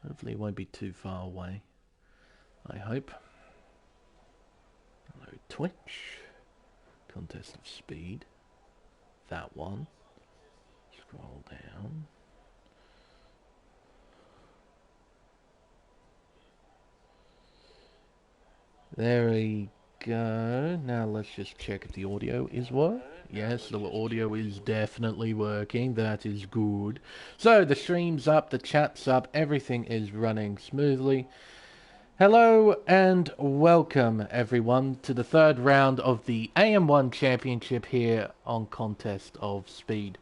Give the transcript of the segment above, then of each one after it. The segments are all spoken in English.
Hopefully it won't be too far away. I hope. Hello, Twitch. Contest of speed. That one. Scroll down. There we go. Now let's just check if the audio is what? Yes, the audio is definitely working. That is good. So the stream's up, the chat's up, everything is running smoothly. Hello and welcome everyone to the third round of the AM1 Championship here on Contest of Speed.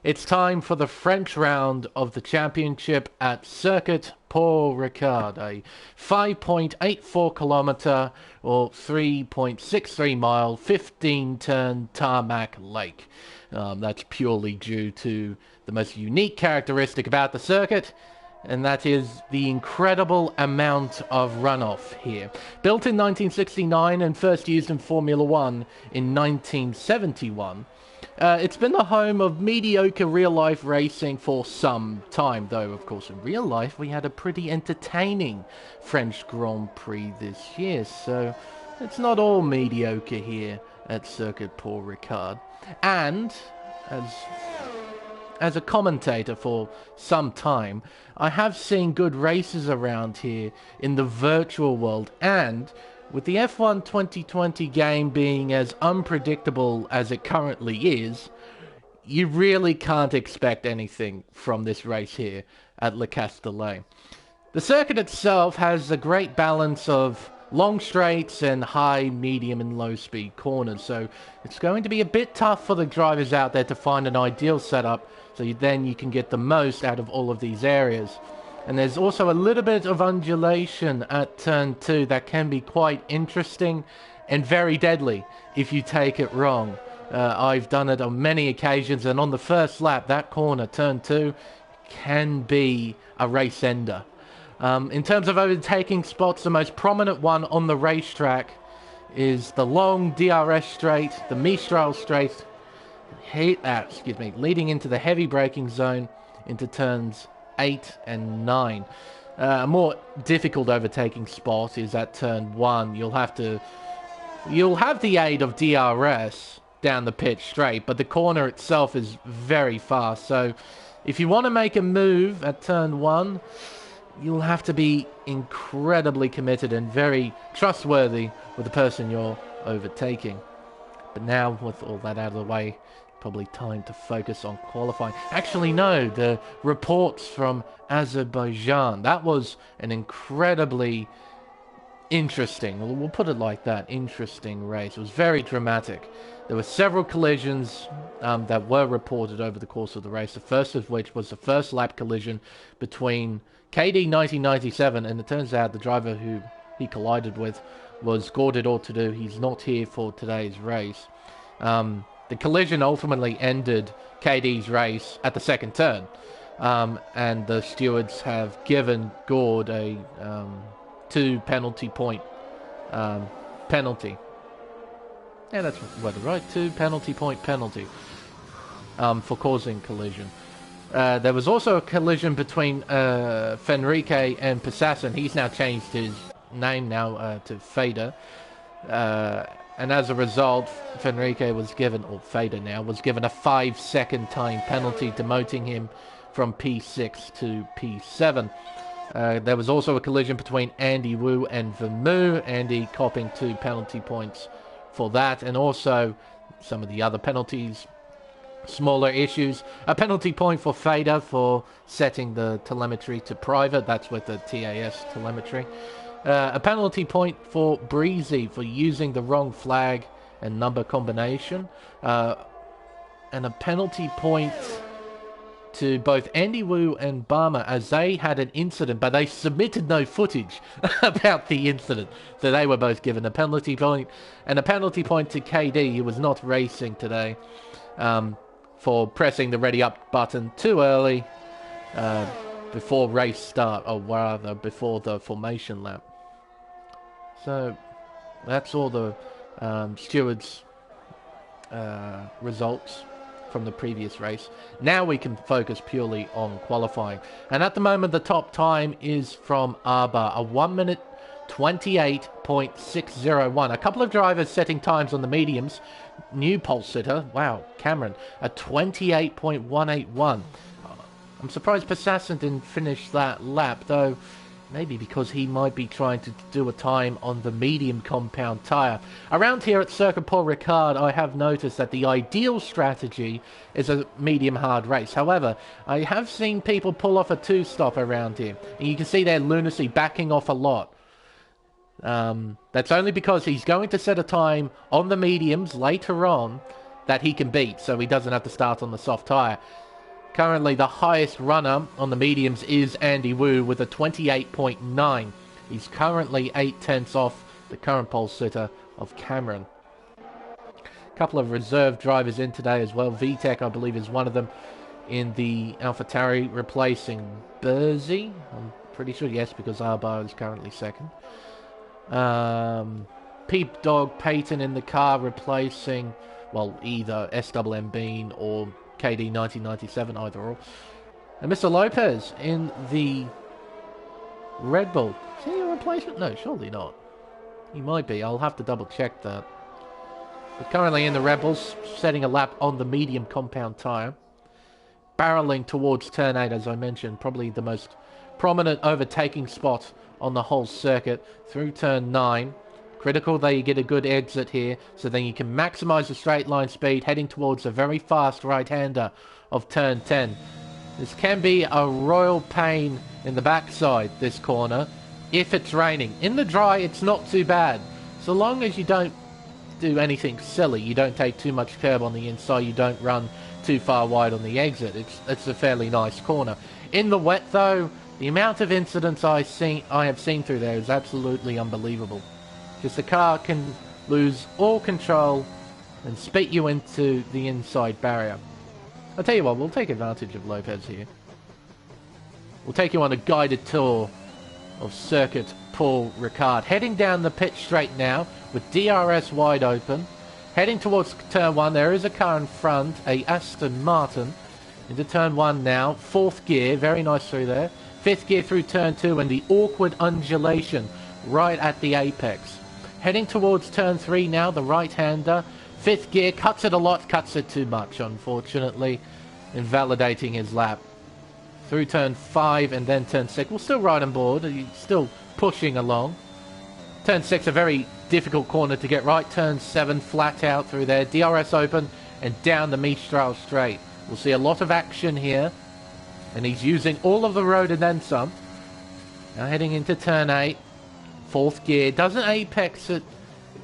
It's time for the French round of the championship at Circuit Paul Ricard, a 5.84 kilometer or 3.63 mile 15-turn tarmac lake. That's purely due to the most unique characteristic about the circuit, and that is the incredible amount of runoff here. Built in 1969 and first used in Formula One in 1971, it's been the home of mediocre real-life racing for some time, though, of course, in real life, we had a pretty entertaining French Grand Prix this year, so it's not all mediocre here at Circuit Paul Ricard. And, as a commentator for some time, I have seen good races around here in the virtual world, and with the F1 2020 game being as unpredictable as it currently is, you really can't expect anything from this race here at Le Castellet. The circuit itself has a great balance of long straights and high, medium and low speed corners, so it's going to be a bit tough for the drivers out there to find an ideal setup so then you can get the most out of all of these areas. And there's also a little bit of undulation at turn 2 that can be quite interesting and very deadly if you take it wrong. I've done it on many occasions, and on the first lap, that corner, turn 2, can be a race ender. In terms of overtaking spots, the most prominent one on the racetrack is the long DRS straight, the Mistral straight, leading into the heavy braking zone into turns 8 and 9. A more difficult overtaking spot is at turn 1. You'll have the aid of DRS down the pitch straight, but the corner itself is very fast. So if you want to make a move at turn 1, you'll have to be incredibly committed and very trustworthy with the person you're overtaking. But now, with all that out of the way, probably time to focus on qualifying. Actually, no, the reports from Azerbaijan. That was an incredibly interesting, we'll put it like that, interesting race. It was very dramatic. There were several collisions that were reported over the course of the race, the first of which was the first lap collision between KD 1997, and it turns out the driver who he collided with was Gordon Ortadou. He's not here for today's race. The collision ultimately ended KD's race at the second turn, and the stewards have given Gord a 2 penalty point penalty. Yeah, that's what, right? 2 penalty point penalty for causing collision. There was also a collision between Fenrique and Pisassin. He's now changed his name now to Fader. And as a result, Fenrique was given, or Fader now, was given a 5-second time penalty, demoting him from P6 to P7. There was also a collision between Andy Wu and Vermeulen. Andy copping 2 penalty points for that, and also some of the other penalties, smaller issues. A penalty point for Fader for setting the telemetry to private. That's with the TAS telemetry. A penalty point for Breezy for using the wrong flag and number combination. And a penalty point to both Andy Wu and Barmer as they had an incident, but they submitted no footage about the incident. So they were both given a penalty point. And a penalty point to KD, who was not racing today, for pressing the ready up button too early before race start, or rather before the formation lap. So that's all the stewards' results. from the previous race. Now we can focus purely on qualifying. And at the moment, the top time is from Arba, a 1 minute 28.601. A couple of drivers setting times on the mediums. New pole sitter, wow, Cameron, a 28.181. I'm surprised Passassin didn't finish that lap, though maybe because he might be trying to do a time on the medium compound tyre. Around here at Circuit Paul Ricard, I have noticed that the ideal strategy is a medium hard race. However, I have seen people pull off a two-stop around here, and you can see their lunacy backing off a lot. That's only because he's going to set a time on the mediums later on that he can beat, so he doesn't have to start on the soft tyre. Currently, the highest runner on the mediums is Andy Wu with a 28.9. He's currently 8/10 off the current pole sitter of Cameron. A couple of reserve drivers in today as well. VTEC, I believe, is one of them in the AlphaTauri, replacing Burzy. I'm pretty sure, yes, because Arba is currently second. Peep Dog Peyton in the car, replacing, well, either SWM Bean or KD 1997, either or. And Mr. Lopez in the Red Bull. Is he a replacement? No, surely not. He might be. I'll have to double check that. But currently in the Red Bulls, setting a lap on the medium compound tyre. Barreling towards turn 8, as I mentioned. Probably the most prominent overtaking spot on the whole circuit. Through turn 9. Critical that you get a good exit here, so then you can maximize the straight line speed, heading towards a very fast right-hander of turn 10. This can be a royal pain in the backside, this corner, if it's raining. In the dry, it's not too bad. So long as you don't do anything silly, you don't take too much curb on the inside, you don't run too far wide on the exit, it's a fairly nice corner. In the wet, though, the amount of incidents I have seen through there is absolutely unbelievable. Because the car can lose all control and spit you into the inside barrier. I'll tell you what, we'll take advantage of Lopez here. We'll take you on a guided tour of Circuit Paul Ricard. Heading down the pit straight now with DRS wide open. Heading towards turn 1, there is a car in front, a Aston Martin. Into turn 1 now, 4th gear, very nice through there. 5th gear through turn 2 and the awkward undulation right at the apex. Heading towards turn 3 now, the right-hander. 5th gear, cuts it a lot, cuts it too much, unfortunately, invalidating his lap. Through turn 5 and then turn 6. We'll still ride on board, he's still pushing along. Turn 6, a very difficult corner to get right. Turn 7, flat out through there. DRS open and down the Mistral straight. We'll see a lot of action here. And he's using all of the road and then some. Now heading into turn 8. 4th gear, doesn't apex it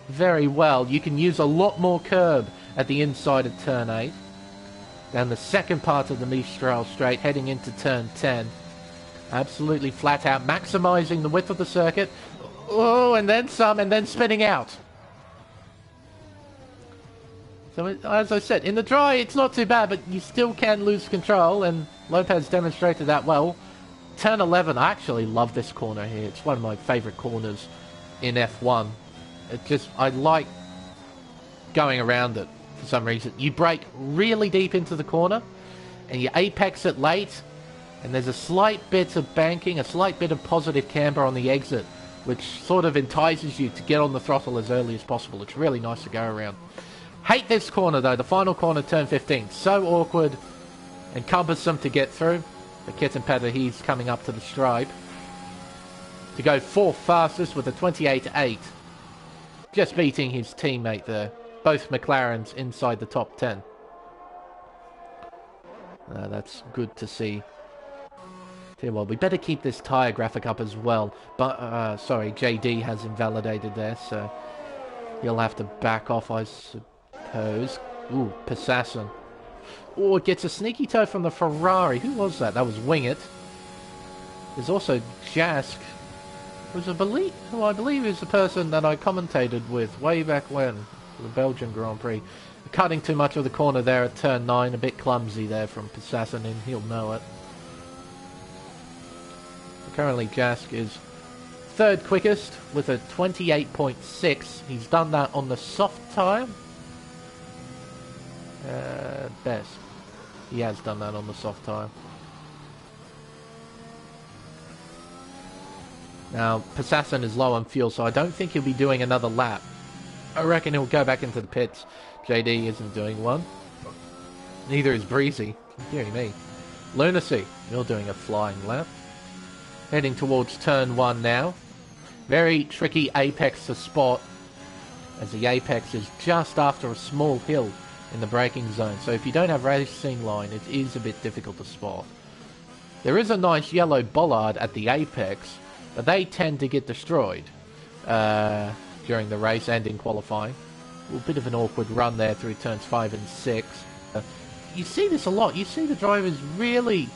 very well. You can use a lot more curb at the inside of turn 8. Down the second part of the Mistral straight, heading into turn 10. Absolutely flat out, maximizing the width of the circuit. Oh, and then some, and then spinning out. So, as I said, in the dry, it's not too bad, but you still can lose control, and Lopez demonstrated that well. Turn 11, I actually love this corner here. It's one of my favourite corners in F1. I like going around it for some reason. You brake really deep into the corner, and you apex it late, and there's a slight bit of banking, a slight bit of positive camber on the exit, which sort of entices you to get on the throttle as early as possible. It's really nice to go around. Hate this corner, though. The final corner, turn 15. So awkward and cumbersome to get through. But Kitten Petter, he's coming up to the stripe to go 4th fastest with a 28.8. Just beating his teammate there. Both McLarens inside the top 10. That's good to see. Tell you what, we better keep this tyre graphic up as well. But, sorry, JD has invalidated there, so he'll have to back off, I suppose. Ooh, Passassin. Oh, it gets a sneaky toe from the Ferrari. Who was that? That was Wingett. There's also Jask, who I believe is the person that I commentated with way back when, for the Belgian Grand Prix. Cutting too much of the corner there at turn 9. A bit clumsy there from Passassin, and he'll know it. Currently, Jask is 3rd quickest with a 28.6. He's done that on the soft tyre. Best. He has done that on the soft tyre. Now, Passassin is low on fuel, so I don't think he'll be doing another lap. I reckon he'll go back into the pits. JD isn't doing one. Neither is Breezy. Hearing me. Lunacy, you're doing a flying lap. Heading towards turn 1 now. Very tricky apex to spot, as the apex is just after a small hill in the braking zone. So if you don't have racing line, it is a bit difficult to spot. There is a nice yellow bollard at the apex, but they tend to get destroyed during the race and in qualifying. A bit of an awkward run there through turns 5 and 6. You see this a lot. You see the drivers really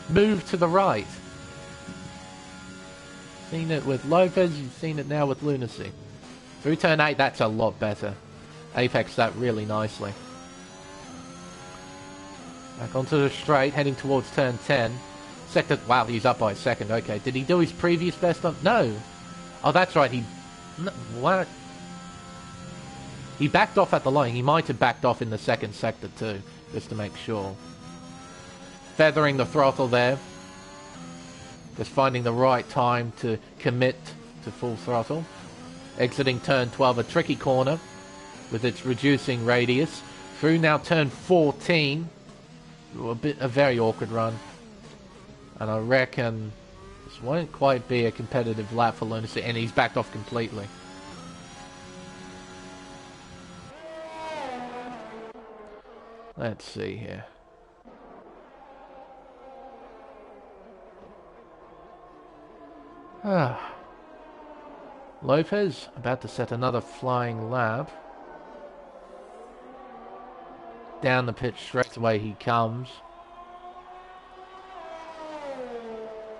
move to the right. Seen it with Lopez, you've seen it now with Lunacy. Through turn 8, that's a lot better. Apex that really nicely. Back onto the straight, heading towards turn 10. Sector, wow, he's up by a second. Okay, did he do his previous best on? No. Oh, that's right, no, what? He backed off at the line. He might have backed off in the second sector too, just to make sure. Feathering the throttle there. Just finding the right time to commit to full throttle. Exiting turn 12, a tricky corner with its reducing radius. Through now turn 14. A very awkward run. And I reckon this won't quite be a competitive lap for Lunacy, and he's backed off completely. Let's see here. Lopez about to set another flying lap. Down the pitch straight away he comes.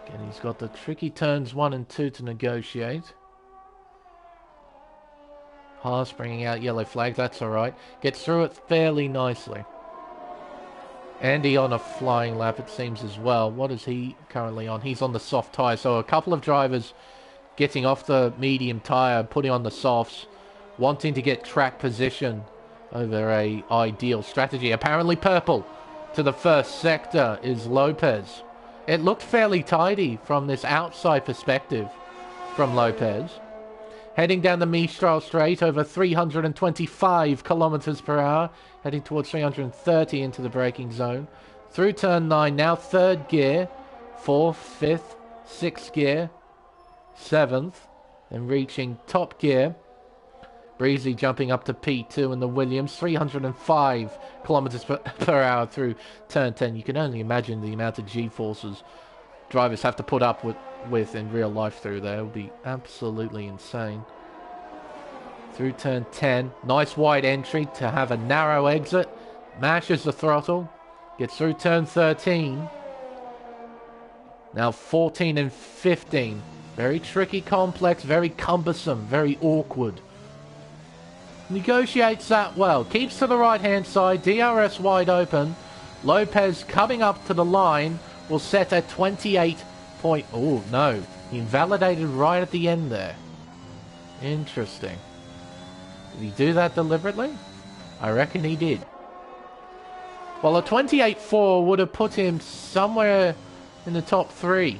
Again, he's got the tricky turns 1 and 2 to negotiate. Haas bringing out yellow flags, that's alright. Gets through it fairly nicely. Andy on a flying lap, it seems, as well. What is he currently on? He's on the soft tyre. So a couple of drivers getting off the medium tyre, putting on the softs, wanting to get track position over a ideal strategy. Apparently purple to the first sector is Lopez. It looked fairly tidy from this outside perspective from Lopez. Heading down the Mistral Straight over 325 kilometers per hour, heading towards 330 into the braking zone. Through turn 9, now 3rd gear, 4th, 5th, 6th gear, 7th, and reaching top gear. Breezy jumping up to P2 in the Williams, 305 kilometers per hour through turn 10. You can only imagine the amount of G-forces drivers have to put up with in real life through there. It would be absolutely insane. Through turn 10, nice wide entry to have a narrow exit. Mashes the throttle, gets through turn 13. Now 14 and 15. Very tricky, complex, very cumbersome, very awkward. Negotiates that well. Keeps to the right-hand side. DRS wide open. Lopez coming up to the line will set a 28 point... Oh, no. He invalidated right at the end there. Interesting. Did he do that deliberately? I reckon he did. Well, a 28.4 would have put him somewhere in the top 3.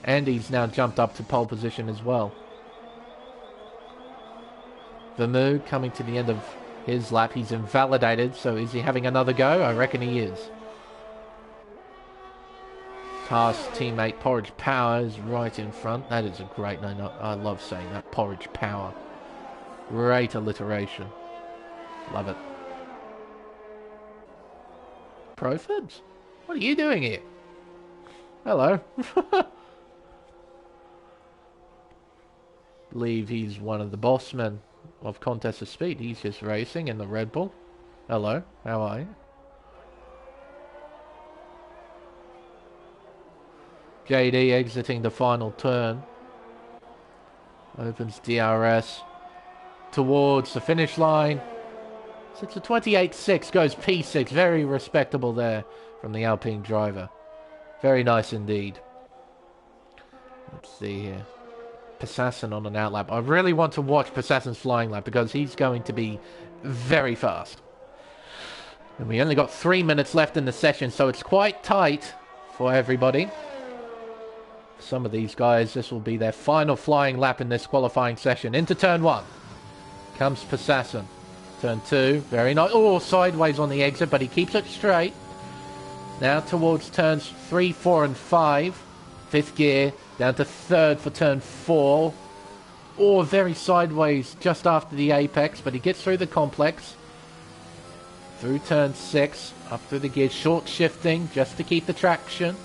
And he's now jumped up to pole position as well. Vermood coming to the end of his lap. He's invalidated, so is he having another go? I reckon he is. Haas teammate Porridge Power is right in front. That is a great name. I love saying that. Porridge Power. Great alliteration. Love it. Profibs? What are you doing here? Hello. Believe he's one of the boss men of Contest of Speed. He's just racing in the Red Bull. Hello, how are you? JD exiting the final turn. Opens DRS towards the finish line. So it's a 28.6, goes P6. Very respectable there from the Alpine driver. Very nice indeed. Let's see here. Passassin on an outlap. I really want to watch Passassin's flying lap because he's going to be very fast. And we only got 3 minutes left in the session, so it's quite tight for everybody. Some of these guys, this will be their final flying lap in this qualifying session. Into turn 1 comes Passassin. Turn 2, very nice. Oh, sideways on the exit, but he keeps it straight. Now towards turns 3, 4, and 5. 5th gear, down to 3rd for turn 4. Oh, very sideways just after the apex, but he gets through the complex. Through turn 6, up through the gears, short shifting just to keep the traction.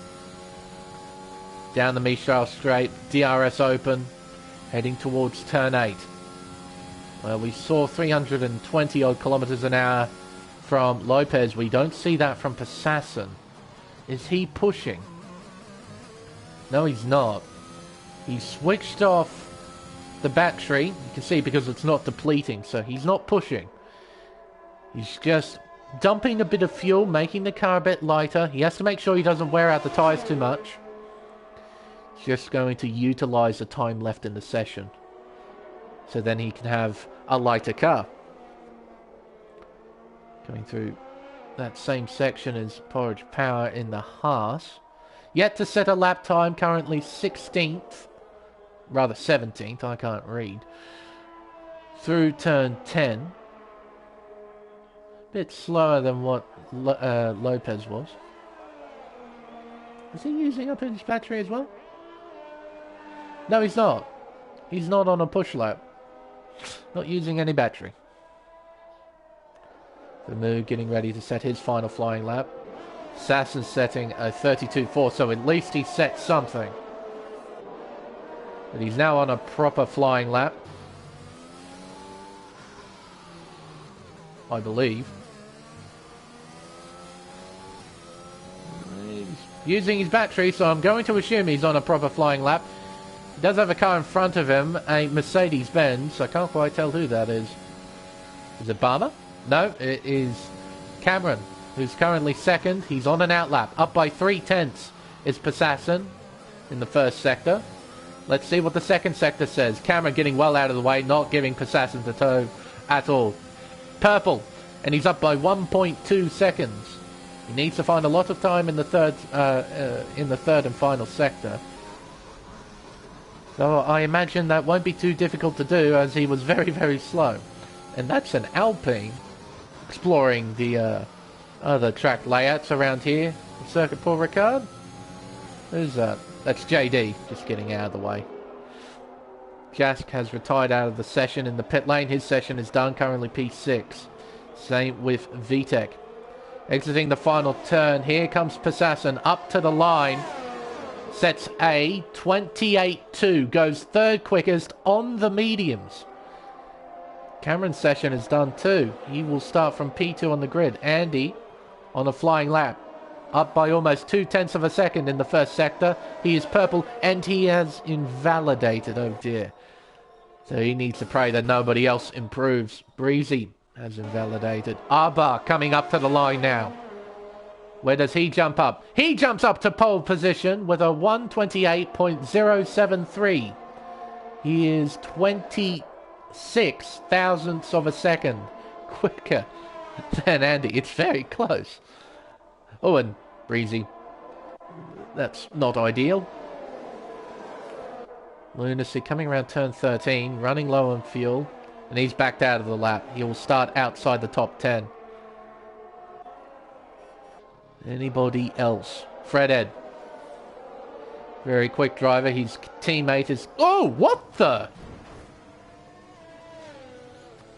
Down the Mistral straight, DRS open, heading towards turn 8. Well, we saw 320 odd kilometers an hour from Lopez. We don't see that from Passassin. Is he pushing? No, he's not. He switched off the battery. You can see because it's not depleting, so he's not pushing. He's just dumping a bit of fuel, making the car a bit lighter. He has to make sure he doesn't wear out the tyres too much. He's just going to utilise the time left in the session, so then he can have a lighter car. Going through that same section as Porridge Power in the Haas. Yet to set a lap time, currently 16th. Rather 17th, I can't read. Through turn 10. Bit slower than what Lopez was. Is he using up his battery as well? No, he's not. He's not on a push lap. Not using any battery. The Moo getting ready to set his final flying lap. Sasson setting a 32.4, so at least he set something. But he's now on a proper flying lap, I believe. He's using his battery, so I'm going to assume he's on a proper flying lap. He does have a car in front of him, a Mercedes-Benz. I can't quite tell who that is. Is it Barber? No, it is Cameron, who's currently second. He's on an outlap. Up by 3/10 is Passassin in the first sector. Let's see what the second sector says. Cameron getting well out of the way, not giving Passassin the toe at all. Purple, and he's up by 1.2 seconds. He needs to find a lot of time in the third and final sector. So I imagine that won't be too difficult to do, as he was very, very slow. And that's an Alpine, exploring the other track layouts around here. Circuit Paul Ricard. Who's that? That's JD, just getting out of the way. Jask has retired out of the session in the pit lane. His session is done, currently P6. Same with VTEC. Exiting the final turn, here comes Passassin up to the line. Sets a 28.2, goes third quickest on the mediums. Cameron's session is done too. He will start from P2 on the grid. Andy on a flying lap. Up by almost 0.2 of a second in the first sector. He is purple and he has invalidated. Oh dear. So he needs to pray that nobody else improves. Breezy has invalidated. Arbar coming up to the line now. Where does he jump up? He jumps up to pole position with a 128.073. He is 26 thousandths of a second quicker than Andy. It's very close. Oh, and Breezy. That's not ideal. Lunacy coming around turn 13, running low on fuel, and he's backed out of the lap. He will start outside the top 10. Anybody else? Fred Ed. Very quick driver. His teammate is... Oh, what the?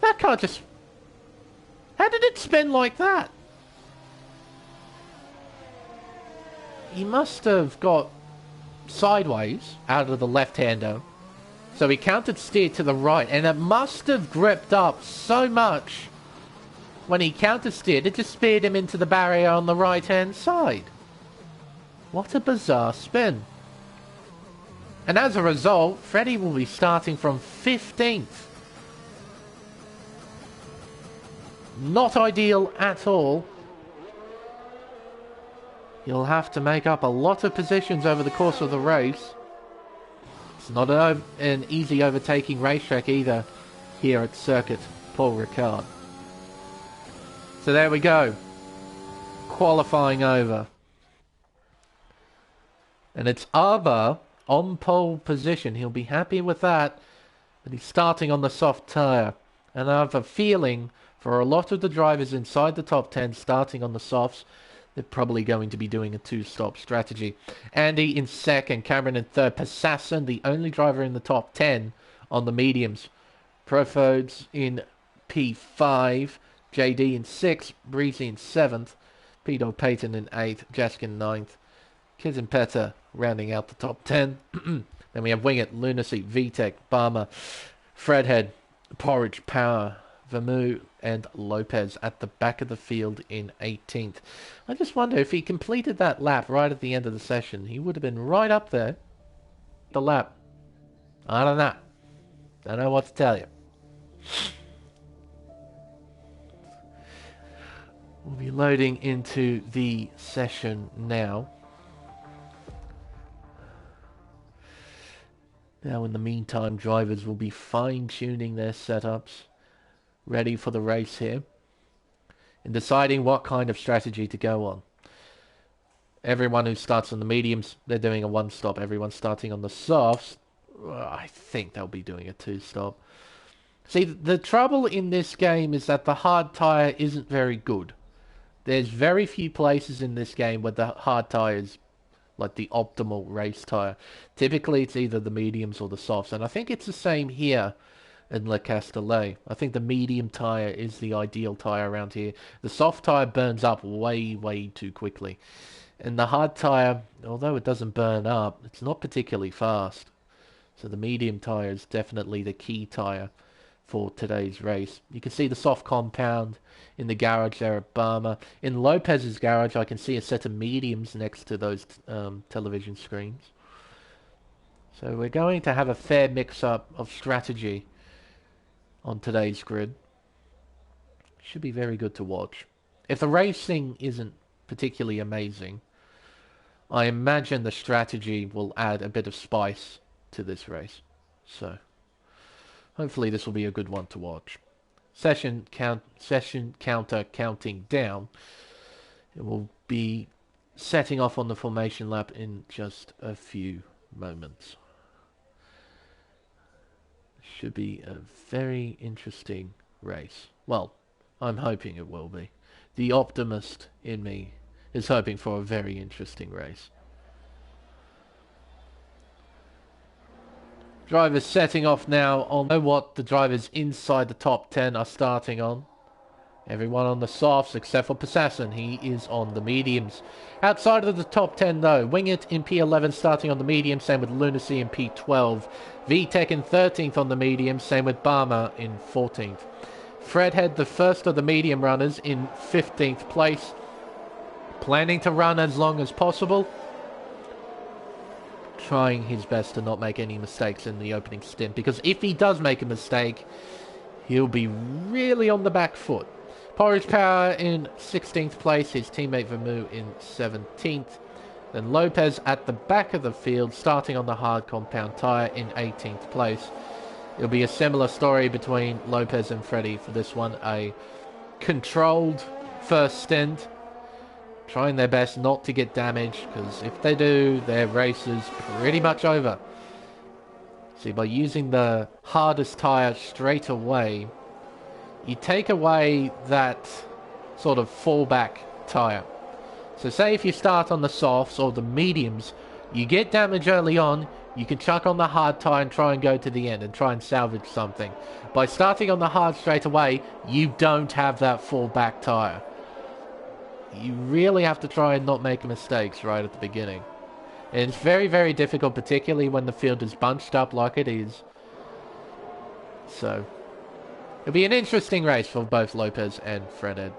That car just... How did it spin like that? He must have got sideways out of the left-hander. So he countered steer to the right. And it must have gripped up so much when he counter steered. It just speared him into the barrier on the right-hand side. What a bizarre spin. And as a result, Freddie will be starting from 15th. Not ideal at all. He'll have to make up a lot of positions over the course of the race. It's not an easy overtaking racetrack either here at Circuit Paul Ricard. So there we go. qualifying over. And it's Arba on pole position. He'll be happy with that. But he's starting on the soft tyre. And I have a feeling for a lot of the drivers inside the top 10 starting on the softs, they're probably going to be doing a two-stop strategy. Andy in second, Cameron in third, Passassin, the only driver in the top 10 on the mediums. Profodes in P5, JD in 6th, Breezy in 7th, Pedo Payton in 8th, Jaskin 9th, Kids and Peta rounding out the top 10. Then we have Wingit, Lunacy, VTech, Barmer, Fredhead, Porridge, Power, Vermu and Lopez at the back of the field in 18th. I just wonder if he completed that lap right at the end of the session, he would have been right up there. The lap. I don't know. Don't know what to tell you. We'll be loading into the session now. Now, in the meantime, drivers will be fine-tuning their setups, ready for the race here, and deciding what kind of strategy to go on. Everyone who starts on the mediums, they're doing a one-stop. Everyone starting on the softs, I think they'll be doing a two-stop. See, the trouble in this game is that the hard tyre isn't very good. There's very few places in this game where the hard tyre is like the optimal race tyre. Typically, it's either the mediums or the softs, and I think it's the same here in Le Castellet. I think the medium tyre is the ideal tyre around here. The soft tyre burns up way, way too quickly. And the hard tyre, although it doesn't burn up, it's not particularly fast. So the medium tyre is definitely the key tyre for today's race. You can see the soft compound in the garage there at Barmer. In Lopez's garage, I can see a set of mediums next to those television screens. So we're going to have a fair mix-up of strategy on today's grid. Should be very good to watch. If the racing isn't particularly amazing, I imagine the strategy will add a bit of spice to this race. So hopefully this will be a good one to watch. Session counter counting down. It will be setting off on the formation lap in just a few moments. Should be a very interesting race. Well, I'm hoping it will be. The optimist in me is hoping for a very interesting race. Drivers setting off now on what the drivers inside the top 10 are starting on. Everyone on the softs except for Passassin. He is on the mediums. Outside of the top 10 though, Wingit in P11 starting on the medium, same with Lunacy in P12. VTech in 13th on the medium, same with Barmer in 14th. Fredhead, the first of the medium runners, in 15th place. Planning to run as long as possible. Trying his best to not make any mistakes in the opening stint, because if he does make a mistake, he'll be really on the back foot. Porridge Power in 16th place, his teammate Vermu in 17th. Then Lopez at the back of the field, starting on the hard compound tyre in 18th place. It'll be a similar story between Lopez and Freddie for this one. A controlled first stint, trying their best not to get damaged, because if they do, their race is pretty much over. See, by using the hardest tyre straight away, you take away that sort of fallback tyre. So say if you start on the softs or the mediums, you get damage early on, you can chuck on the hard tyre and try and go to the end and try and salvage something. By starting on the hard straight away, you don't have that fallback tyre. You really have to try and not make mistakes right at the beginning. And it's very, very difficult, particularly when the field is bunched up like it is. So it'll be an interesting race for both Lopez and Fredhead.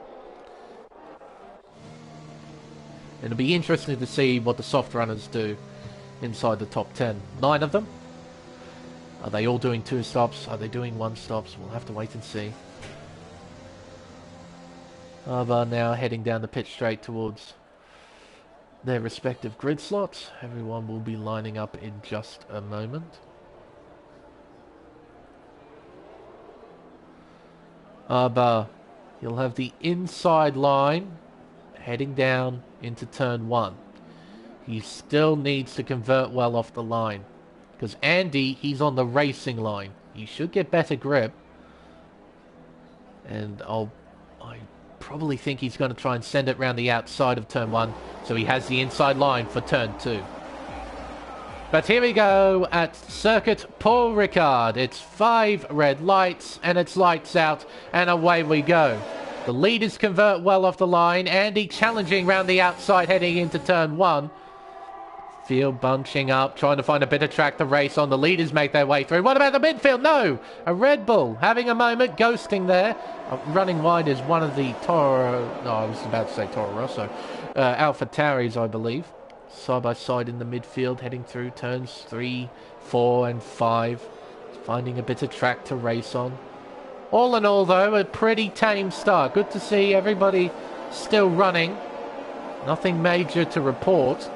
It'll be interesting to see what the soft runners do inside the top 10. 9 of them. Are they all doing two stops? Are they doing one stops? We'll have to wait and see. Arba now heading down the pit straight towards their respective grid slots. Everyone will be lining up in just a moment. Arba, you'll have the inside line heading down into turn 1. He still needs to convert well off the line. Because Andy, he's on the racing line. He should get better grip. And I probably think he's going to try and send it round the outside of turn 1. So he has the inside line for turn 2. But here we go at Circuit Paul Ricard. It's 5 red lights and it's lights out and away we go. The leaders convert well off the line. Andy challenging round the outside heading into turn 1. Field bunching up, trying to find a bit of track to race on. The leaders make their way through. What about the midfield? No! A Red Bull having a moment, ghosting there. Running wide is one of the I was about to say Toro Rosso. Alpha Tauris, I believe. Side by side in the midfield, heading through turns 3, 4 and 5. Finding a bit of track to race on. All in all, though, a pretty tame start. Good to see everybody still running. Nothing major to report.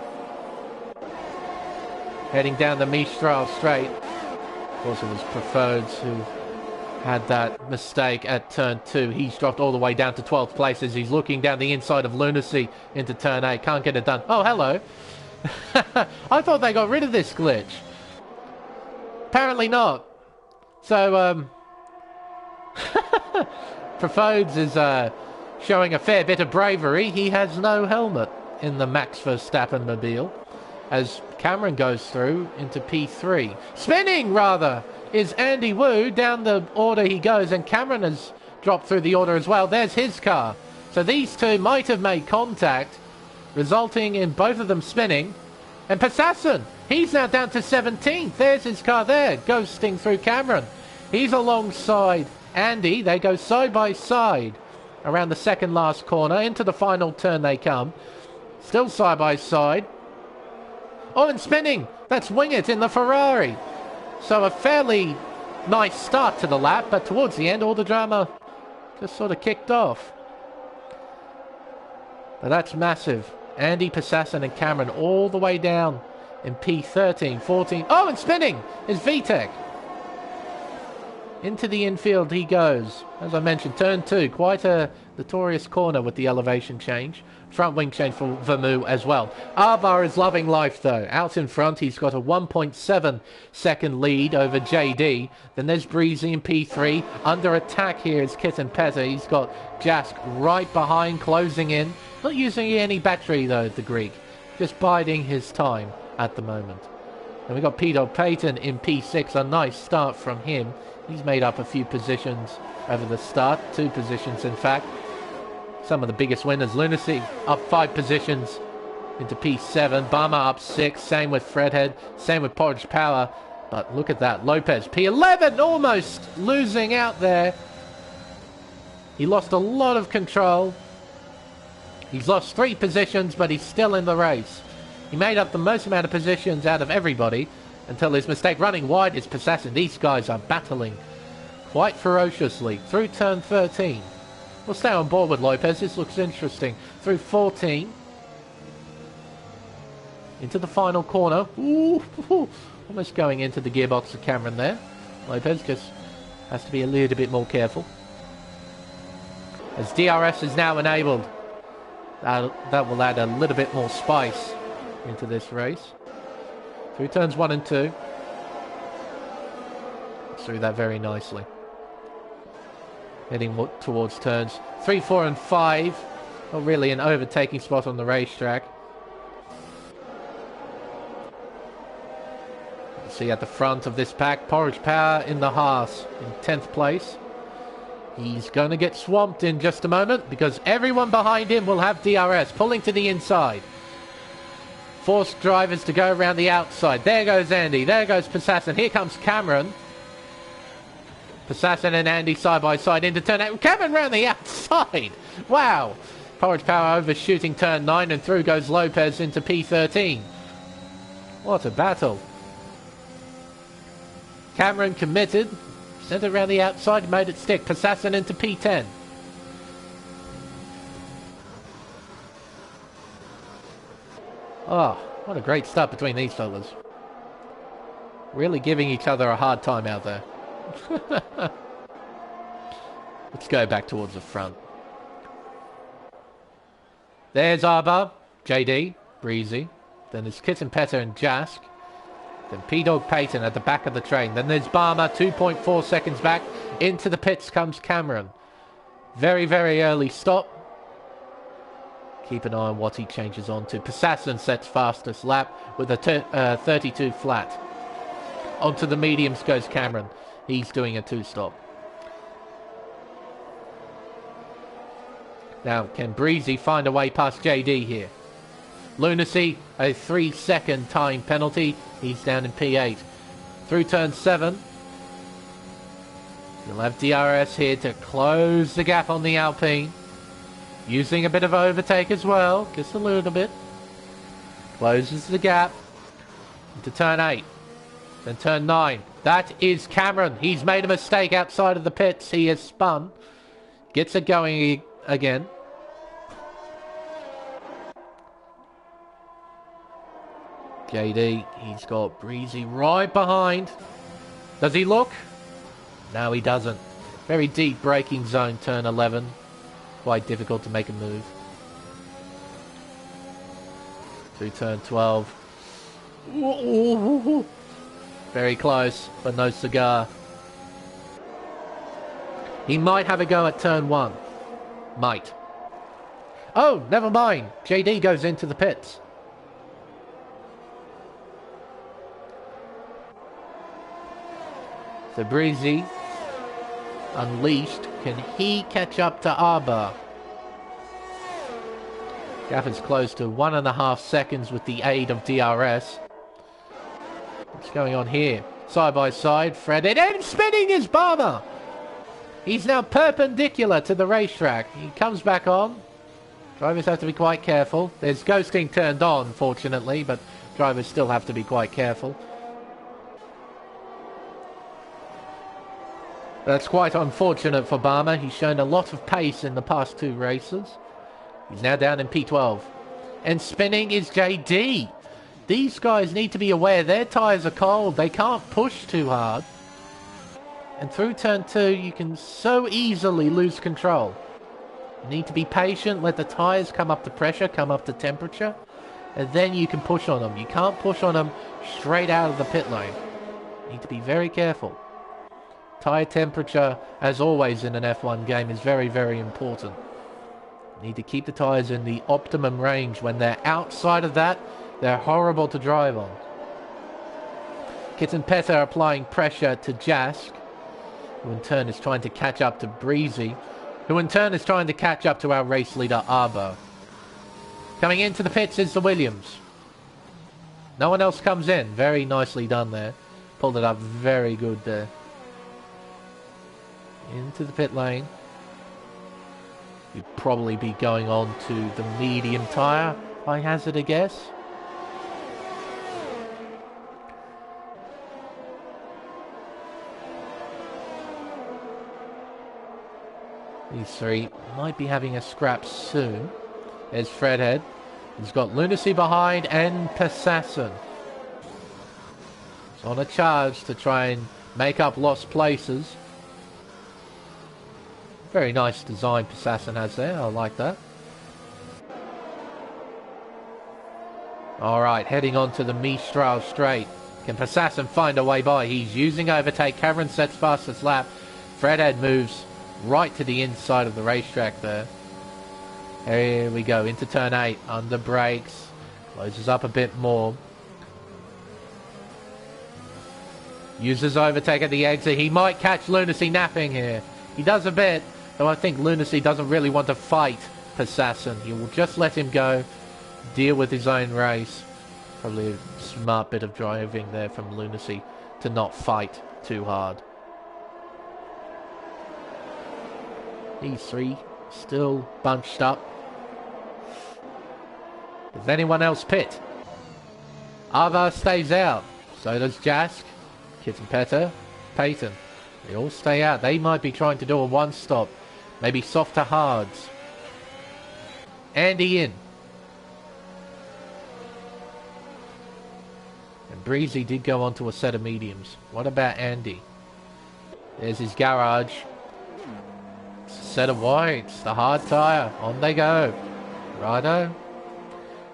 Heading down the Mistral Straight. Of course, it was Preferreds who had that mistake at turn 2. He's dropped all the way down to 12th place as he's looking down the inside of Lunacy into turn 8. Can't get it done. Oh, hello. I thought they got rid of this glitch. Apparently not. So, Preferreds is showing a fair bit of bravery. He has no helmet in the Max Verstappen mobile. As Cameron goes through into P3. Spinning, rather, is Andy Wu. Down the order he goes, and Cameron has dropped through the order as well. There's his car. So these two might have made contact, resulting in both of them spinning. And Passassin, he's now down to 17th. There's his car there, ghosting through Cameron. He's alongside Andy. They go side by side around the second last corner. Into the final turn they come. Still side by side. Oh, and spinning. That's Wingert in the Ferrari. So a fairly nice start to the lap, but towards the end, all the drama just sort of kicked off. But that's massive. Andy, Passassin and Cameron all the way down in P13, 14. Oh, and spinning is VTEC. Into the infield he goes. As I mentioned, turn 2, quite a notorious corner with the elevation change. Front wing change for Vermouth as well. Arbar is loving life though. Out in front, he's got a 1.7 second lead over JD. Then there's Breezy in P3. Under attack here is Kitten Peta. He's got Jask right behind, closing in. Not using any battery though, the Greek. Just biding his time at the moment. And we've got P-Dog Payton in P6. A nice start from him. He's made up a few positions over the start. 2 positions, in fact. Some of the biggest winners. Lunacy up 5 positions into P7. Bama up 6. Same with Fredhead. Same with Porridge Power. But look at that. Lopez, P11, almost losing out there. He lost a lot of control. He's lost 3 positions, but he's still in the race. He made up the most amount of positions out of everybody until his mistake. Running wide is Passassin. These guys are battling quite ferociously through turn 13. We'll stay on board with Lopez. This looks interesting. Through 14. Into the final corner. Ooh, almost going into the gearbox of Cameron there. Lopez just has to be a little bit more careful. As DRS is now enabled. That will add a little bit more spice into this race. Through turns 1 and 2. Through that very nicely. Heading towards turns 3, 4 and 5. Not really an overtaking spot on the racetrack. See at the front of this pack, Porridge Power in the Haas in 10th place. He's going to get swamped in just a moment because everyone behind him will have DRS pulling to the inside. Forced drivers to go around the outside. There goes Andy. There goes Passassin. Here comes Cameron. Passassin and Andy side by side into turn 8. Cameron round the outside. Wow. Porridge Power overshooting turn 9 and through goes Lopez into P13. What a battle. Cameron committed. Sent it around the outside, made it stick. Passassin into P10. Oh, what a great start between these fellas. Really giving each other a hard time out there. Let's go back towards the front. There's Arbor, JD, Breezy. Then there's Kitten Petter and Jask. Then P-Dog Peyton at the back of the train. Then there's Barmer, 2.4 seconds back. Into the pits comes Cameron. Very, very early stop. Keep an eye on what he changes on to. Passassin sets fastest lap with a 32 flat. Onto the mediums goes Cameron. He's doing a 2-stop. Now, can Breezy find a way past JD here? Lunacy, a 3-second time penalty. He's down in P8. Through turn 7. You'll have DRS here to close the gap on the Alpine. Using a bit of overtake as well. Just a little bit. Closes the gap. Into turn 8. Then turn 9. That is Cameron. He's made a mistake outside of the pits. He has spun. Gets it going again. JD, he's got Breezy right behind. Does he look? No, he doesn't. Very deep braking zone, turn 11. Quite difficult to make a move. Through turn 12. Ooh. Very close, but no cigar. He might have a go at turn 1. Might. Oh, never mind. JD goes into the pits. So Breezy, unleashed, can he catch up to Arbor? Gap is close to 1.5 seconds with the aid of DRS. What's going on here? Side by side, Fred, and spinning his Barmer! He's now perpendicular to the racetrack. He comes back on. Drivers have to be quite careful. There's ghosting turned on, fortunately, but drivers still have to be quite careful. That's quite unfortunate for Barmer. He's shown a lot of pace in the past 2 races. He's now down in P12. And spinning is JD. These guys need to be aware their tyres are cold. They can't push too hard. And through turn 2, you can so easily lose control. You need to be patient, let the tyres come up to pressure, come up to temperature, and then you can push on them. You can't push on them straight out of the pit lane. You need to be very careful. Tyre temperature, as always in an F1 game, is very, very important. You need to keep the tyres in the optimum range. When they're outside of that, they're horrible to drive on. Kitten Petter applying pressure to Jask, who in turn is trying to catch up to Breezy, who in turn is trying to catch up to our race leader Arbor. Coming into the pits is the Williams. No one else comes in. Very nicely done there. Pulled it up very good there. Into the pit lane. You'd probably be going on to the medium tyre, I hazard a guess. These 3 might be having a scrap soon. There's Fredhead. He's got Lunacy behind and Passassin. He's on a charge to try and make up lost places. Very nice design Passassin has there. I like that. Alright, heading on to the Mistral Straight. Can Passassin find a way by? He's using overtake. Cameron sets fastest lap. Fredhead moves right to the inside of the racetrack there. Here we go. Into turn 8. Under brakes. Closes up a bit more. Uses overtake at the exit. He might catch Lunacy napping here. He does a bit. Though I think Lunacy doesn't really want to fight Passassin. He will just let him go, deal with his own race. Probably a smart bit of driving there from Lunacy to not fight too hard. These 3 still bunched up. Does anyone else pit? Ava stays out. So does Jask, Kitten Petter, Peyton. They all stay out. They might be trying to do a 1-stop. Maybe soft to hards. Andy in. And Breezy did go onto a set of mediums. What about Andy? There's his garage. It's a set of whites. The hard tyre. On they go. Righto.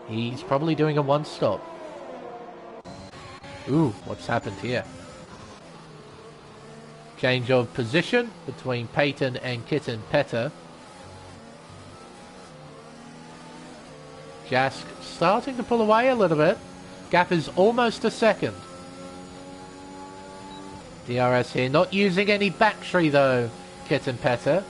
He's probably doing a one-stop. Ooh, what's happened here? Change of position between Peyton and Kitten Petter. Jask starting to pull away a little bit. Gap is almost a second. DRS here, not using any battery though, Kitten Petter.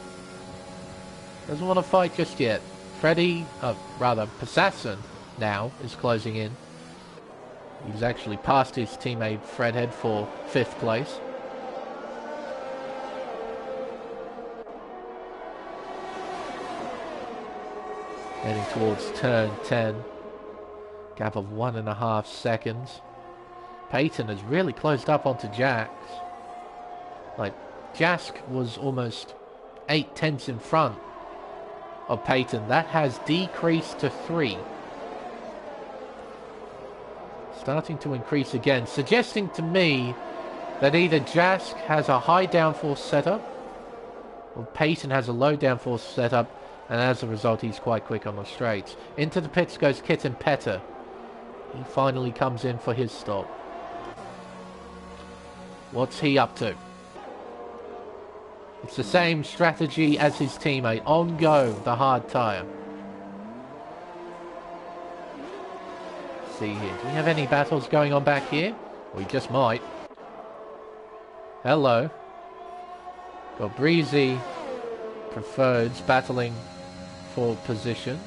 Doesn't want to fight just yet. Persasson now is closing in. He's actually passed his teammate Fredhead for 5th place. Heading towards turn 10. Gap of 1.5 seconds. Peyton has really closed up onto Jax. Like, Jask was almost 8/10 in front of Peyton. That has decreased to 3. Starting to increase again, suggesting to me that either Jask has a high downforce setup or Peyton has a low downforce setup, and as a result he's quite quick on the straights. Into the pits goes Kitten Petter. He finally comes in for his stop. What's he up to? It's the same strategy as his teammate. On go, the hard tyre. See here. Do we have any battles going on back here? We just might. Hello. Got Breezy Preferreds battling for position.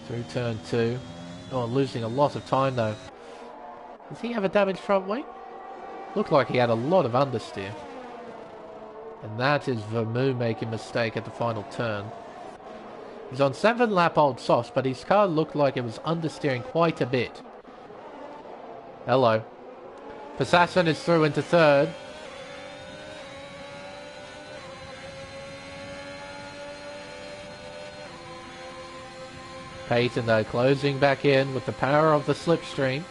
Through turn 2. Oh, losing a lot of time though. Does he have a damaged front wing? Looked like he had a lot of understeer. And that is Vermoo making a mistake at the final turn. He's on 7 lap old softs, but his car looked like it was understeering quite a bit. Hello. Persasson is through into 3rd. Peyton though closing back in with the power of the slipstream.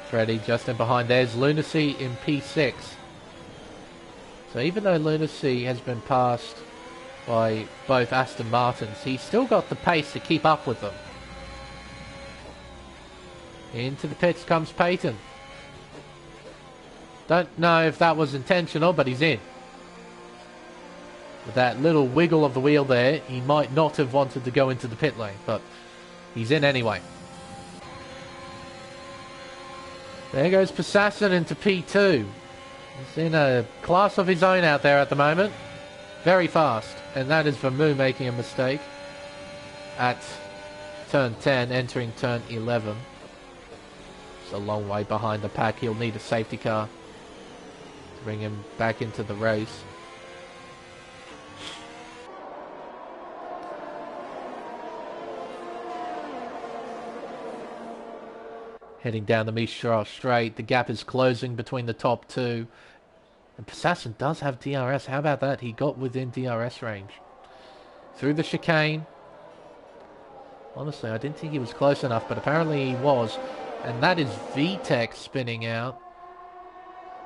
Freddy just in behind. There's Lunacy in P6. So even though Lunacy has been passed by both Aston Martins, he's still got the pace to keep up with them. Into the pits comes Peyton. Don't know if that was intentional, but he's in. With that little wiggle of the wheel there, he might not have wanted to go into the pit lane, but he's in anyway. There goes Persasson into P2. He's in a class of his own out there at the moment. Very fast. And that is Vermoo making a mistake at turn 10, entering turn 11. It's a long way behind the pack. He'll need a safety car to bring him back into the race. Heading down the Mistral straight, the gap is closing between the top 2. And Persasson does have DRS. How about that? He got within DRS range. Through the chicane. Honestly, I didn't think he was close enough, but apparently he was. And that is VTEC spinning out.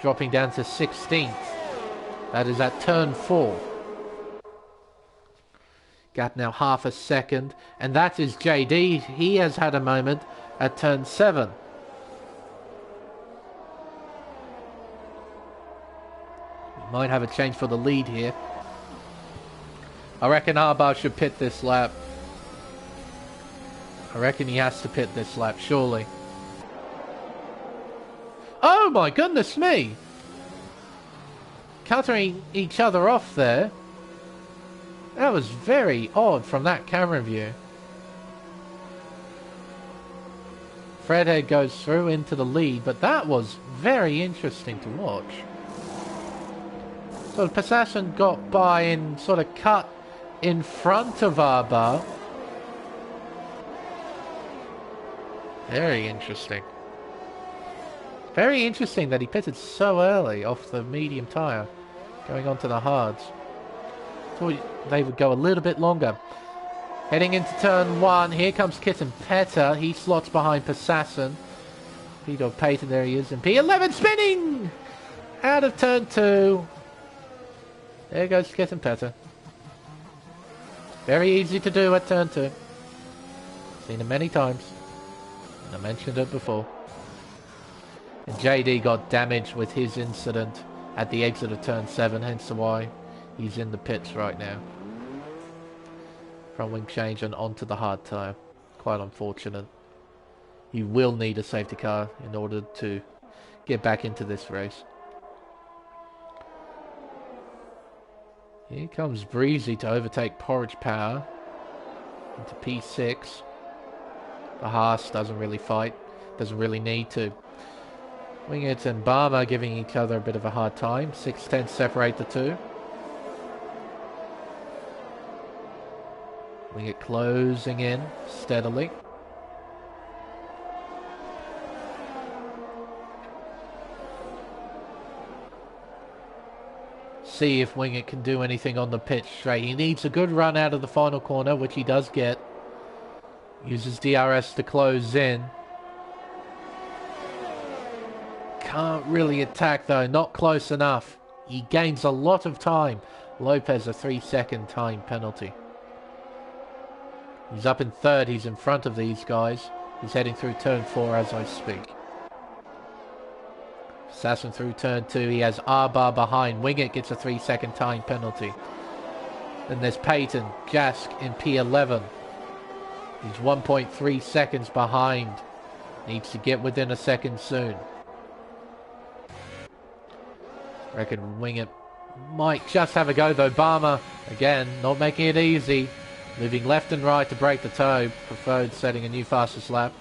Dropping down to 16th. That is at turn 4. Gap now half a second. And that is JD. He has had a moment at turn 7. Might have a change for the lead here. I reckon Arbar should pit this lap. I reckon he has to pit this lap, surely. Oh my goodness me! Cutting each other off there. That was very odd from that camera view. Fredhead goes through into the lead, but that was very interesting to watch. So Persasson got by and sort of cut in front of Arbar. Very interesting. Very interesting that he pitted so early off the medium tyre, going on to the hards. Thought they would go a little bit longer. Heading into turn 1, here comes Kitten Petter. He slots behind Persasson. Speed of Peyton, there he is. And P11 spinning! Out of turn 2. There goes getting better. Very easy to do at turn 2. Seen it many times. And I mentioned it before. And JD got damaged with his incident at the exit of turn 7, hence why he's in the pits right now. Front wing change and onto the hard tyre. Quite unfortunate. You will need a safety car in order to get back into this race. Here comes Breezy to overtake Porridge Power into P6. The Haas doesn't really fight, doesn't really need to. Wingit and Barmer giving each other a bit of a hard time. 6/10 separate the two. Wingit closing in steadily. See if Wingit can do anything on the pitch straight. He needs a good run out of the final corner, which he does get. Uses DRS to close in. Can't really attack though, not close enough. He gains a lot of time. Lopez a 3-second time penalty. He's up in third, he's in front of these guys. He's heading through turn 4 as I speak. Assassin through turn 2, he has R-Bar behind. Wingit gets a 3-second time penalty. Then there's Peyton, Jask in P11. He's 1.3 seconds behind. Needs to get within a second soon. Reckon Wingit might just have a go though. Barmer, again, not making it easy. Moving left and right to break the toe. Preferred setting a new fastest lap.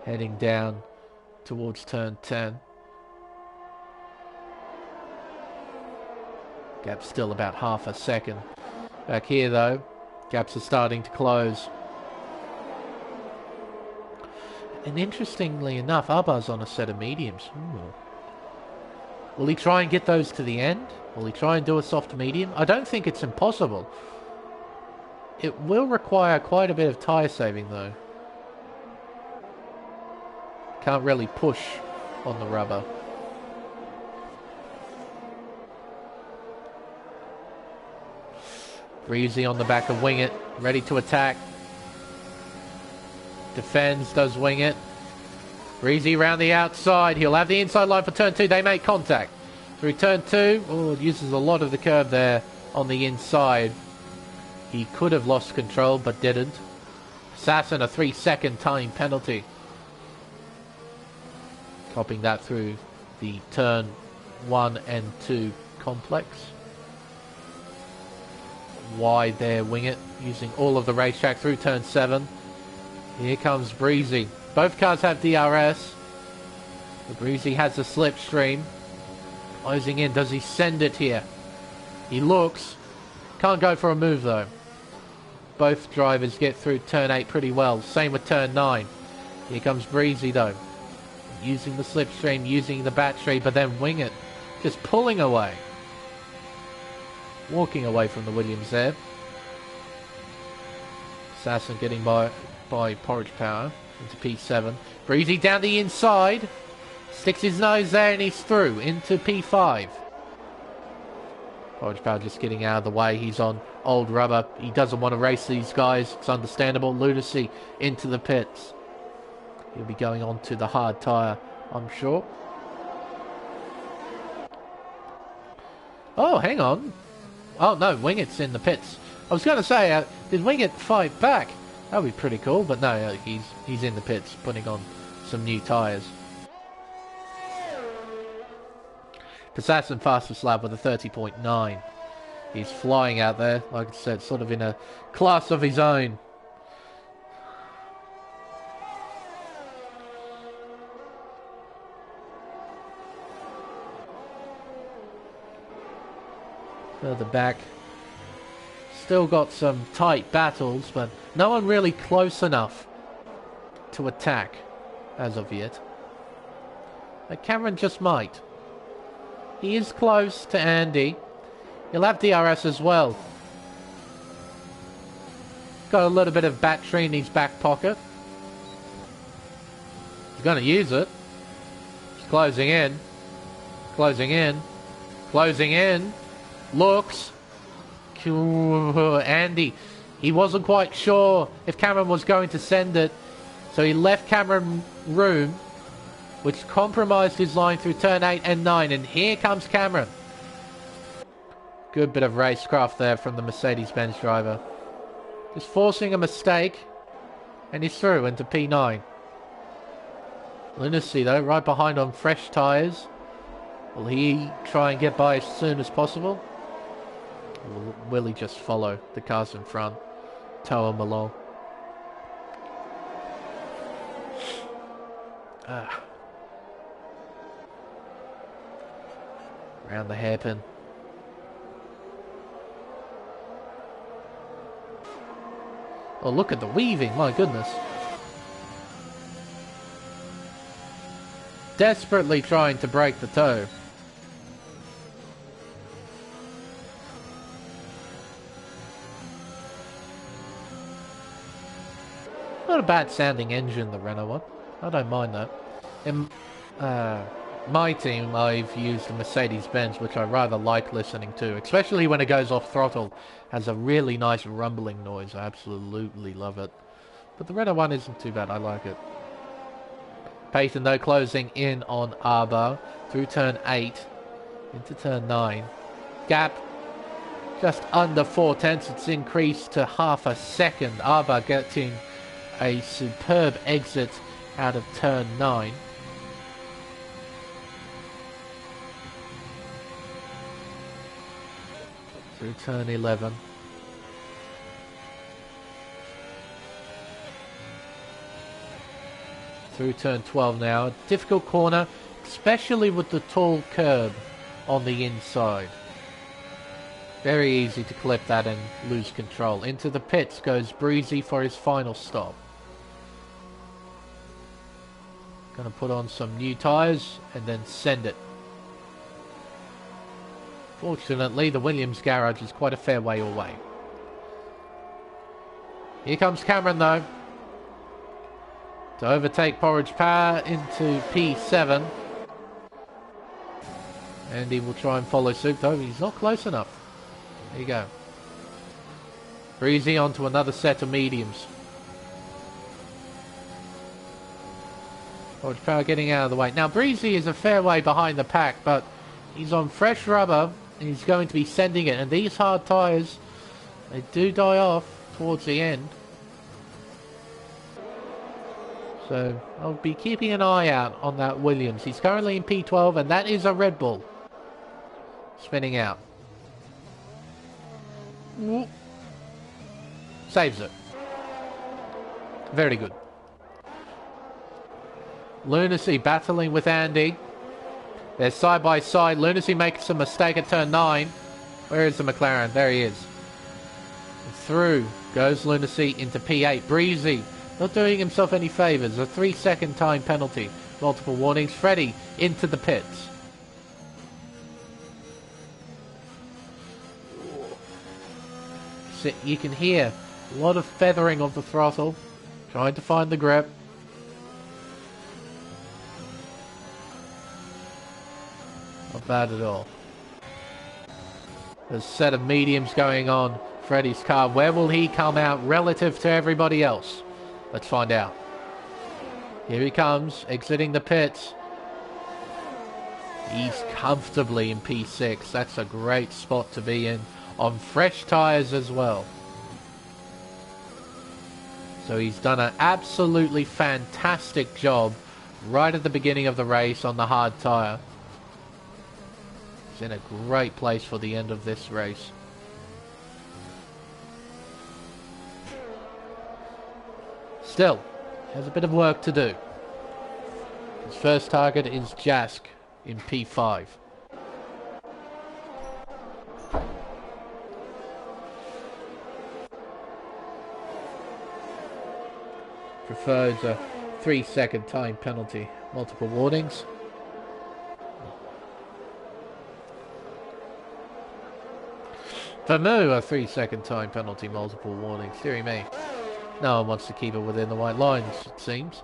Heading down towards turn 10. Gap's still about half a second. Back here though, gaps are starting to close. And interestingly enough, Arbar's on a set of mediums. Will he try and get those to the end? Will he try and do a soft medium? I don't think it's impossible. It will require quite a bit of tyre saving though. Can't really push on the rubber. Breezy on the back of Wingit, ready to attack. Defends, does Wingit. Breezy around the outside. He'll have the inside line for turn 2. They make contact. Through turn 2. Oh, uses a lot of the curve there on the inside. He could have lost control, but didn't. Assassin, a 3-second time penalty. Copying that through the turn 1 and 2 complex. Wide there, Wingit, using all of the racetrack through turn 7. Here comes Breezy. Both cars have DRS. The Breezy has a slipstream. Closing in. Does he send it here? He looks. Can't go for a move though. Both drivers get through turn 8 pretty well. Same with turn 9. Here comes Breezy though. Using the slipstream, using the battery, but then Wingit just pulling away. Walking away from the Williams there. Assassin getting by Porridge Power into P7. Breezy down the inside. Sticks his nose there and he's through into P5. Porridge Power just getting out of the way. He's on old rubber. He doesn't want to race these guys. It's understandable. Lunacy into the pits. He'll be going on to the hard tyre, I'm sure. Oh, hang on. Oh, no, Wingit's in the pits. I was going to say, did Wingit fight back? That would be pretty cool, but no, he's in the pits, putting on some new tyres. Assassin fastest lap with a 30.9. He's flying out there, like I said, sort of in a class of his own. Further back, still got some tight battles, but no one really close enough to attack as of yet. But Cameron just might. He is close to Andy. He'll have DRS as well. Got a little bit of battery in his back pocket. He's going to use it. He's closing in. Closing in. Closing in. Looks. Andy. He wasn't quite sure if Cameron was going to send it. So he left Cameron room, which compromised his line through turn 8 and 9. And here comes Cameron. Good bit of racecraft there from the Mercedes-Benz driver. Just forcing a mistake. And he's through into P9. Lunacy, though, right behind on fresh tyres. Will he try and get by as soon as possible? Or will he just follow the cars in front? Tow him along. Around the hairpin. Oh, look at the weaving, my goodness. Desperately trying to break the toe. Not a bad sounding engine, the Renault one. I don't mind that. In my team, I've used the Mercedes-Benz, which I rather like listening to, especially when it goes off throttle. Has a really nice rumbling noise. I absolutely love it. But the Renault one isn't too bad. I like it. Payton, though, closing in on Arba through turn 8 into turn 9. Gap just under 4/10. It's increased to half a second. Arba getting a superb exit out of turn 9. Through turn 11. Through turn 12 now. Difficult corner, especially with the tall curb on the inside. Very easy to clip that and lose control. Into the pits goes Breezy for his final stop. Gonna put on some new tyres and then send it. Fortunately, the Williams garage is quite a fair way away. Here comes Cameron, though, to overtake Porridge Power into P7. And he will try and follow suit, though he's not close enough. There you go. Breezy onto another set of mediums. Porridge Power getting out of the way. Now, Breezy is a fair way behind the pack, but he's on fresh rubber. He's going to be sending it, and these hard tyres, they do die off towards the end. So I'll be keeping an eye out on that Williams. He's currently in P12, and that is a Red Bull. Spinning out. Saves it. Very good. Lunacy battling with Andy. They're side by side. Lunacy makes a mistake at turn 9. Where is the McLaren? There he is. Through goes Lunacy into P8. Breezy not doing himself any favours. A 3-second time penalty. Multiple warnings. Freddie into the pits. So you can hear a lot of feathering of the throttle. Trying to find the grip. Not bad at all. There's a set of mediums going on. Freddie's car. Where will he come out relative to everybody else? Let's find out. Here he comes, exiting the pits. He's comfortably in P6. That's a great spot to be in. On fresh tyres as well. So he's done an absolutely fantastic job right at the beginning of the race on the hard tyre. In a great place for the end of this race. Still, has a bit of work to do. His first target is Jask in P5. Prefers a 3-second time penalty. Multiple warnings. Vermoo, a 3-second time penalty, multiple warnings. Deary me. No one wants to keep it within the white lines, it seems.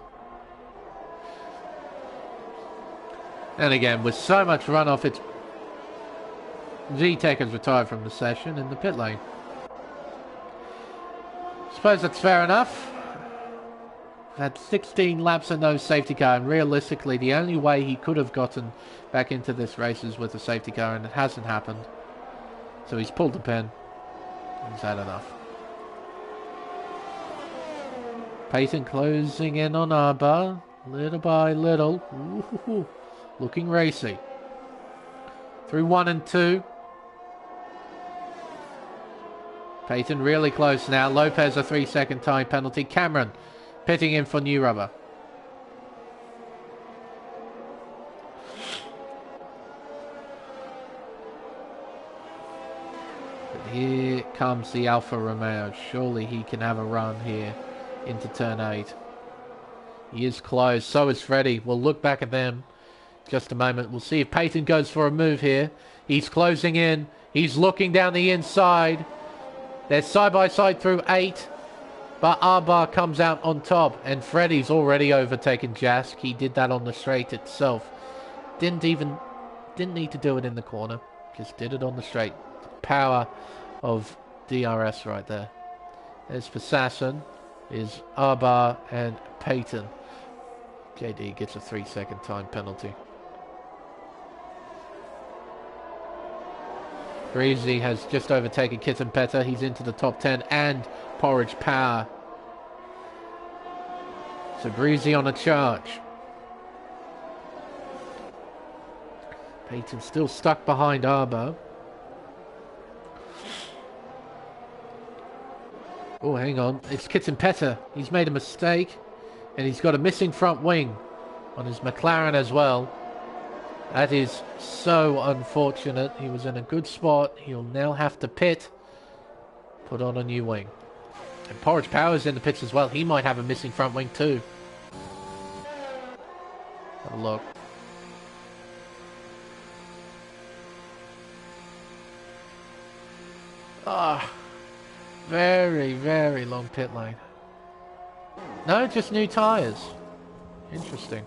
And again, with so much runoff, it's... VTech has retired from the session in the pit lane. Suppose that's fair enough. Had 16 laps and no safety car, and realistically the only way he could have gotten back into this race is with a safety car, and it hasn't happened. So he's pulled the pin. He's had enough. Payton closing in on Arba, little by little. Ooh, looking racy. Through 1 and 2. Payton really close now. Lopez a 3-second time penalty. Cameron pitting in for new rubber. But here comes the Alfa Romeo. Surely he can have a run here into turn 8. He is close. So is Freddie. We'll look back at them just a moment. We'll see if Payton goes for a move here. He's closing in. He's looking down the inside. They're side by side through 8. But Arbar comes out on top, and Freddie's already overtaken Jask. He did that on the straight itself. Didn't need to do it in the corner. Just did it on the straight. The power of DRS right there. There's Passassin, is Arbar, and Payton. JD gets a 3-second time penalty. Greasy has just overtaken Kitten Petter. He's into the top 10 and Porridge Power. So Breezy on a charge. Payton still stuck behind Arbo. Oh, hang on. It's Kitten Petter. He's made a mistake. And he's got a missing front wing on his McLaren as well. That is so unfortunate. He was in a good spot. He'll now have to pit. Put on a new wing. And Porridge Power's in the pits as well. He might have a missing front wing too. Have a look. Ah, very, very long pit lane. No, just new tyres. Interesting.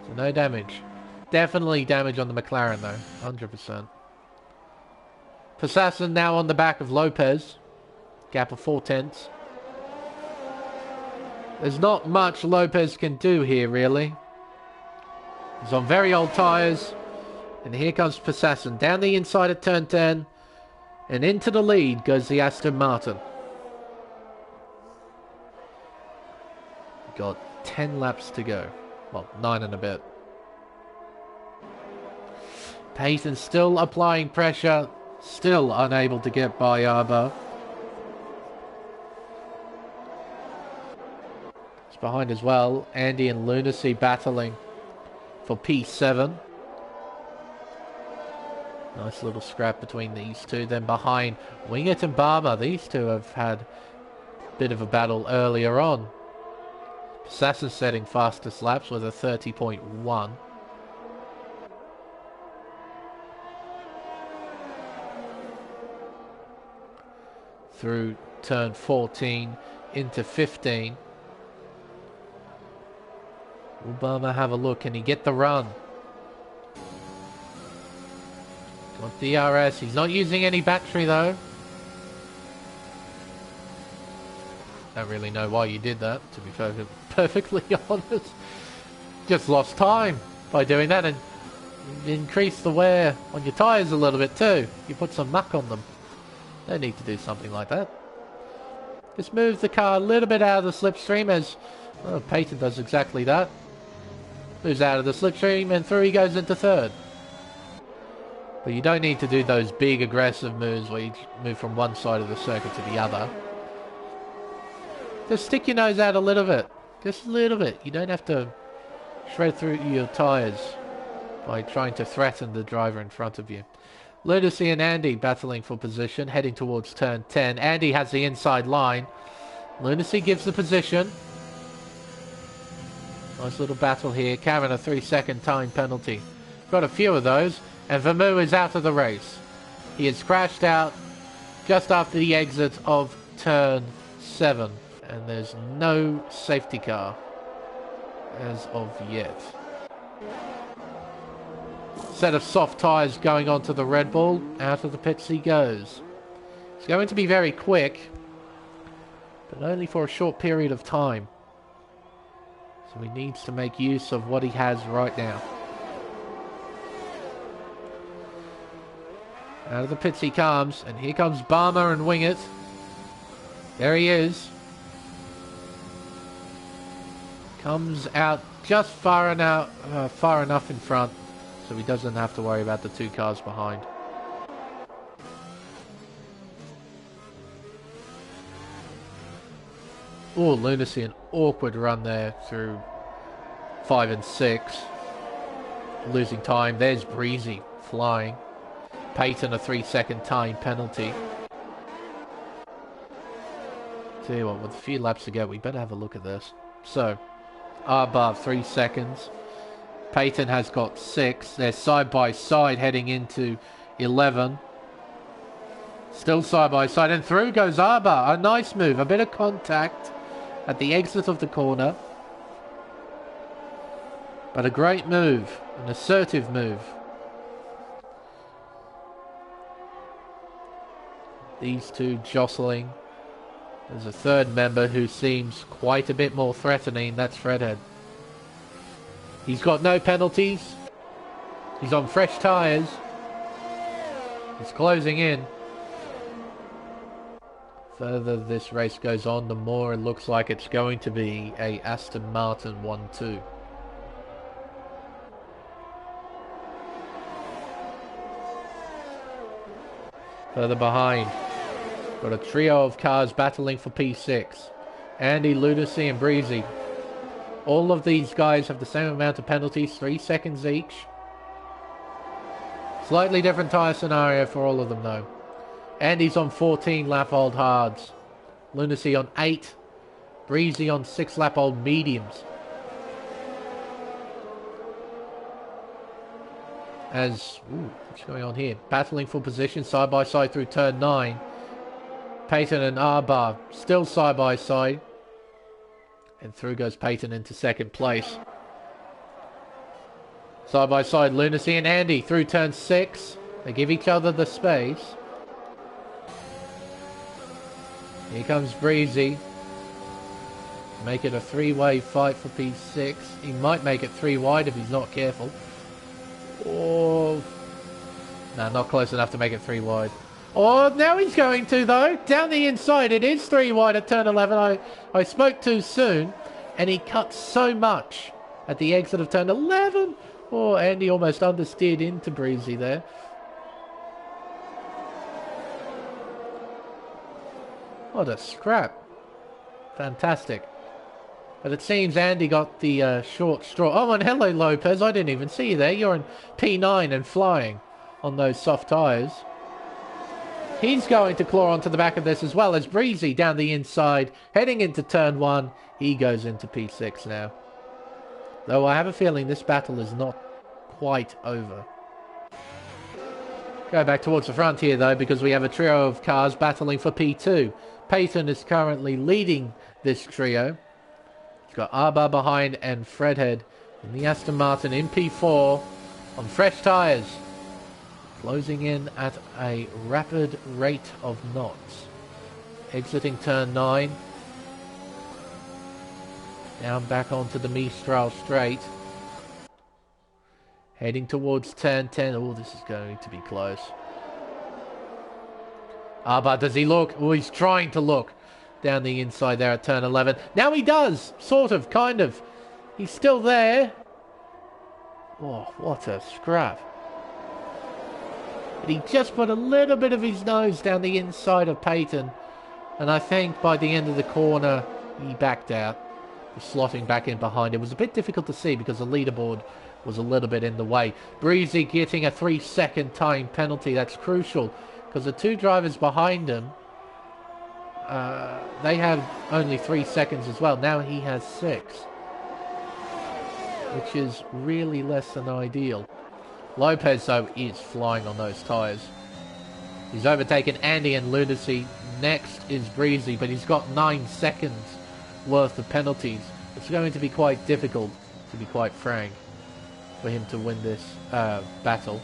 So no damage. Definitely damage on the McLaren though. 100%. Passassin now on the back of Lopez. Gap of 4/10. There's not much Lopez can do here really. He's on very old tyres. And here comes Passassin. Down the inside of turn 10. And into the lead goes the Aston Martin. Got 10 laps to go. Well, 9 and a bit. Payton still applying pressure. Still unable to get by Arbo. It's behind as well. Andy and Lunacy battling for P7. Nice little scrap between these two. Then behind Wingett and Barber. These two have had a bit of a battle earlier on. Assassin setting fastest laps with a 30.1. Through turn 14 into 15. Will Barber have a look? Can he get the run? Got DRS. He's not using any battery though. Don't really know why you did that, to be perfectly honest. Just lost time by doing that, and increased the wear on your tyres a little bit too. You put some muck on them. No need to do something like that. Just move the car a little bit out of the slipstream as Payton does exactly that. Moves out of the slipstream and through he goes into third. But you don't need to do those big aggressive moves where you move from one side of the circuit to the other. Just stick your nose out a little bit. Just a little bit. You don't have to shred through your tyres by trying to threaten the driver in front of you. Lunacy and Andy battling for position, heading towards turn 10. Andy has the inside line. Lunacy gives the position. Nice little battle here. Cameron a 3-second time penalty. Got a few of those. And Vermoo is out of the race. He has crashed out just after the exit of turn 7. And there's no safety car as of yet. Set of soft tyres going onto the Red Bull. Out of the pits he goes. It's going to be very quick, but only for a short period of time. So he needs to make use of what he has right now. Out of the pits he comes, and here comes Barmer and Wingett. There he is. Comes out just far enough in front, so he doesn't have to worry about the 2 cars behind. Oh, Lunacy, an awkward run there through 5 and 6. Losing time. There's Breezy flying. Peyton a 3-second time penalty. Tell you what, with a few laps to go, we better have a look at this. So, above 3 seconds. Peyton has got 6. They're side by side heading into 11. Still side by side, and through goes Arba. A nice move, a bit of contact at the exit of the corner. But a great move, an assertive move. These two jostling. There's a third member who seems quite a bit more threatening. That's Fredhead. He's got no penalties. He's on fresh tyres. He's closing in. Further this race goes on, the more it looks like it's going to be a Aston Martin 1-2. Further behind, got a trio of cars battling for P6. Andy, Lunacy and Breezy. All of these guys have the same amount of penalties, 3 seconds each. Slightly different tyre scenario for all of them though. Andy's on 14 lap old hards. Lunacy on 8. Breezy on 6 lap old mediums. What's going on here? Battling for position side by side through turn 9. Peyton and Arba still side by side. And through goes Peyton into second place. Side by side, Lunacy and Andy through turn 6. They give each other the space. Here comes Breezy. Make it a 3-way fight for P6. He might make it 3 wide if he's not careful. Oh, no, not close enough to make it 3 wide. Oh, now he's going to though. Down the inside, it is 3 wide at turn 11. I spoke too soon, and he cut so much at the exit of turn 11. Oh, Andy almost understeered into Breezy there. What a scrap. Fantastic. But it seems Andy got the short straw. Oh, and hello, Lopez. I didn't even see you there. You're in P9 and flying on those soft tyres. He's going to claw onto the back of this as well as Breezy down the inside. Heading into turn 1. He goes into P6 now. Though I have a feeling this battle is not quite over. Go back towards the front here though, because we have a trio of cars battling for P2. Peyton is currently leading this trio. He's got Arba behind and Fredhead in the Aston Martin in P4 on fresh tyres. Closing in at a rapid rate of knots. Exiting turn 9. Down back onto the Mistral straight. Heading towards turn 10. Oh, this is going to be close. But does he look? Oh, he's trying to look down the inside there at turn 11. Now he does. Sort of, kind of. He's still there. Oh, what a scrap. But he just put a little bit of his nose down the inside of Peyton. And I think by the end of the corner, he backed out. Slotting back in behind. It was a bit difficult to see because the leaderboard was a little bit in the way. Breezy getting a 3-second time penalty. That's crucial because the 2 drivers behind him, they have only 3 seconds as well. Now he has 6, which is really less than ideal. Lopez though is flying on those tyres. He's overtaken Andy and Lunacy. Next is Breezy, but he's got 9 seconds worth of penalties. It's going to be quite difficult, to be quite frank, for him to win this battle.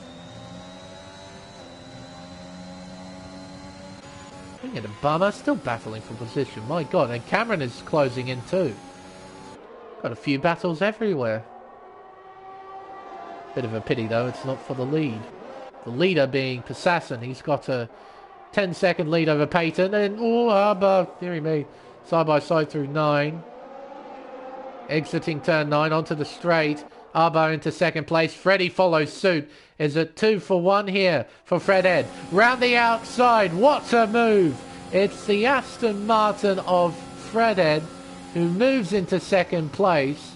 Look at the bummer, still battling for position. My god, and Cameron is closing in too. Got a few battles everywhere. Bit of a pity though, it's not for the lead. The leader being Persassin. He's got a 10-second lead over Peyton. And, oh, Harbour, dearie me. Side by side through 9. Exiting turn 9 onto the straight. Arbo into second place. Freddie follows suit. Is it 2 for 1 here for Fred Ed? Round the outside. What a move. It's the Aston Martin of Fred Ed who moves into second place,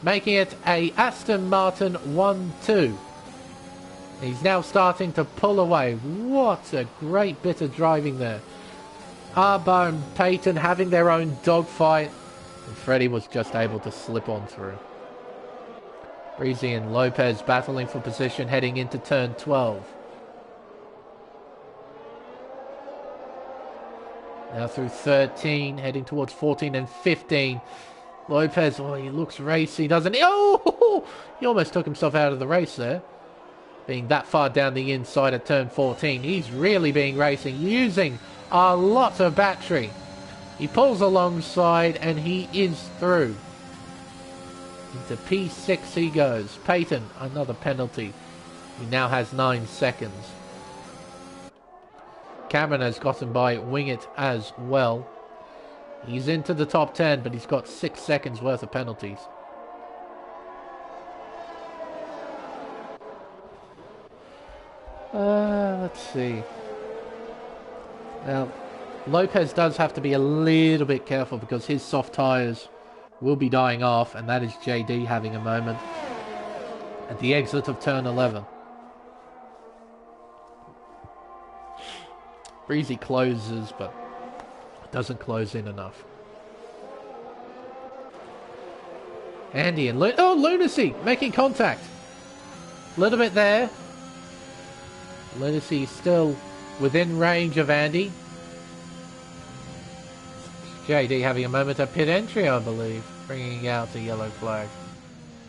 making it a Aston Martin 1-2. He's now starting to pull away. What a great bit of driving there. Arbo and Peyton having their own dogfight. And Freddie was just able to slip on through. Breezy and Lopez battling for position heading into turn 12. Now through 13, heading towards 14 and 15. Lopez, oh, he looks racy, doesn't he? Oh, he almost took himself out of the race there. Being that far down the inside at turn 14. He's really being racing, using a lot of battery. He pulls alongside and he is through. Into P6 he goes. Peyton, another penalty. He now has 9 seconds. Cameron has gotten by Wingit as well. He's into the top 10, but he's got 6 seconds worth of penalties. Let's see. Now, Lopez does have to be a little bit careful because his soft tyres will be dying off, and that is JD having a moment at the exit of turn 11. Breezy closes, but doesn't close in enough. Andy and Lunacy making contact. A little bit there. Lunacy still within range of Andy. JD having a moment of pit entry, I believe, bringing out a yellow flag.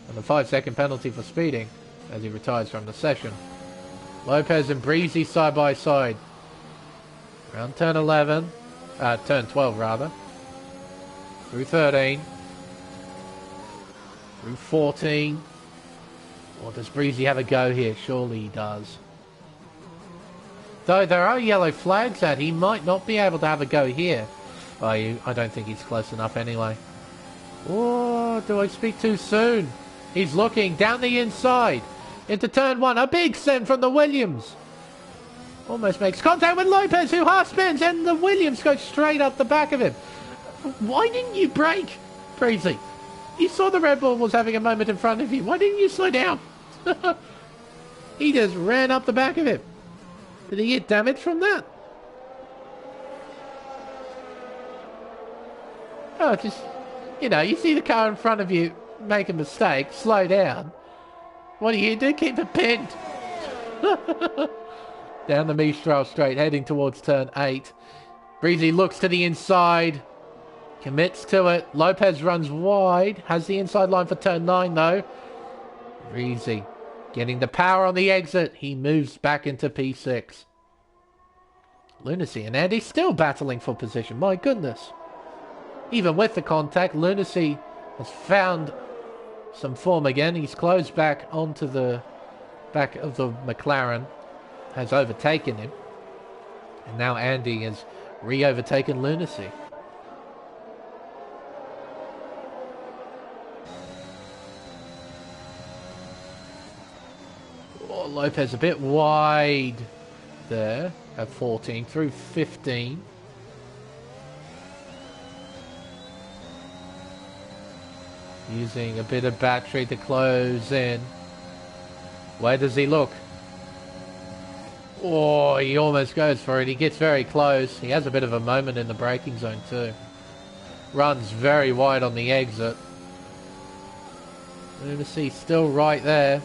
And a 5-second penalty for speeding as he retires from the session. Lopez and Breezy side by side. Around turn 11. Turn 12 rather. Through 13. Through 14. Or does Breezy have a go here? Surely he does. Though there are yellow flags out, he might not be able to have a go here. I don't think he's close enough anyway. Oh, do I speak too soon? He's looking down the inside. Into turn 1. A big send from the Williams. Almost makes contact with Lopez, who half spins, and the Williams goes straight up the back of him. Why didn't you brake, Breezy? You saw the Red Bull was having a moment in front of you. Why didn't you slow down? He just ran up the back of him. Did he get damage from that? Oh, just, you know, you see the car in front of you make a mistake, slow down. What do? Keep it pinned. Down the Mistral straight, heading towards turn 8. Breezy looks to the inside. Commits to it. Lopez runs wide. Has the inside line for turn 9, though. Breezy getting the power on the exit. He moves back into P6. Lunacy and Andy still battling for position. My goodness. Even with the contact, Lunacy has found some form again. He's closed back onto the back of the McLaren. Has overtaken him. And now Andy has re-overtaken Lunacy. Oh, Lopez a bit wide there at 14 through 15. Using a bit of battery to close in. Where does he look? Oh, he almost goes for it. He gets very close. He has a bit of a moment in the braking zone too. Runs very wide on the exit. Lunacy still right there.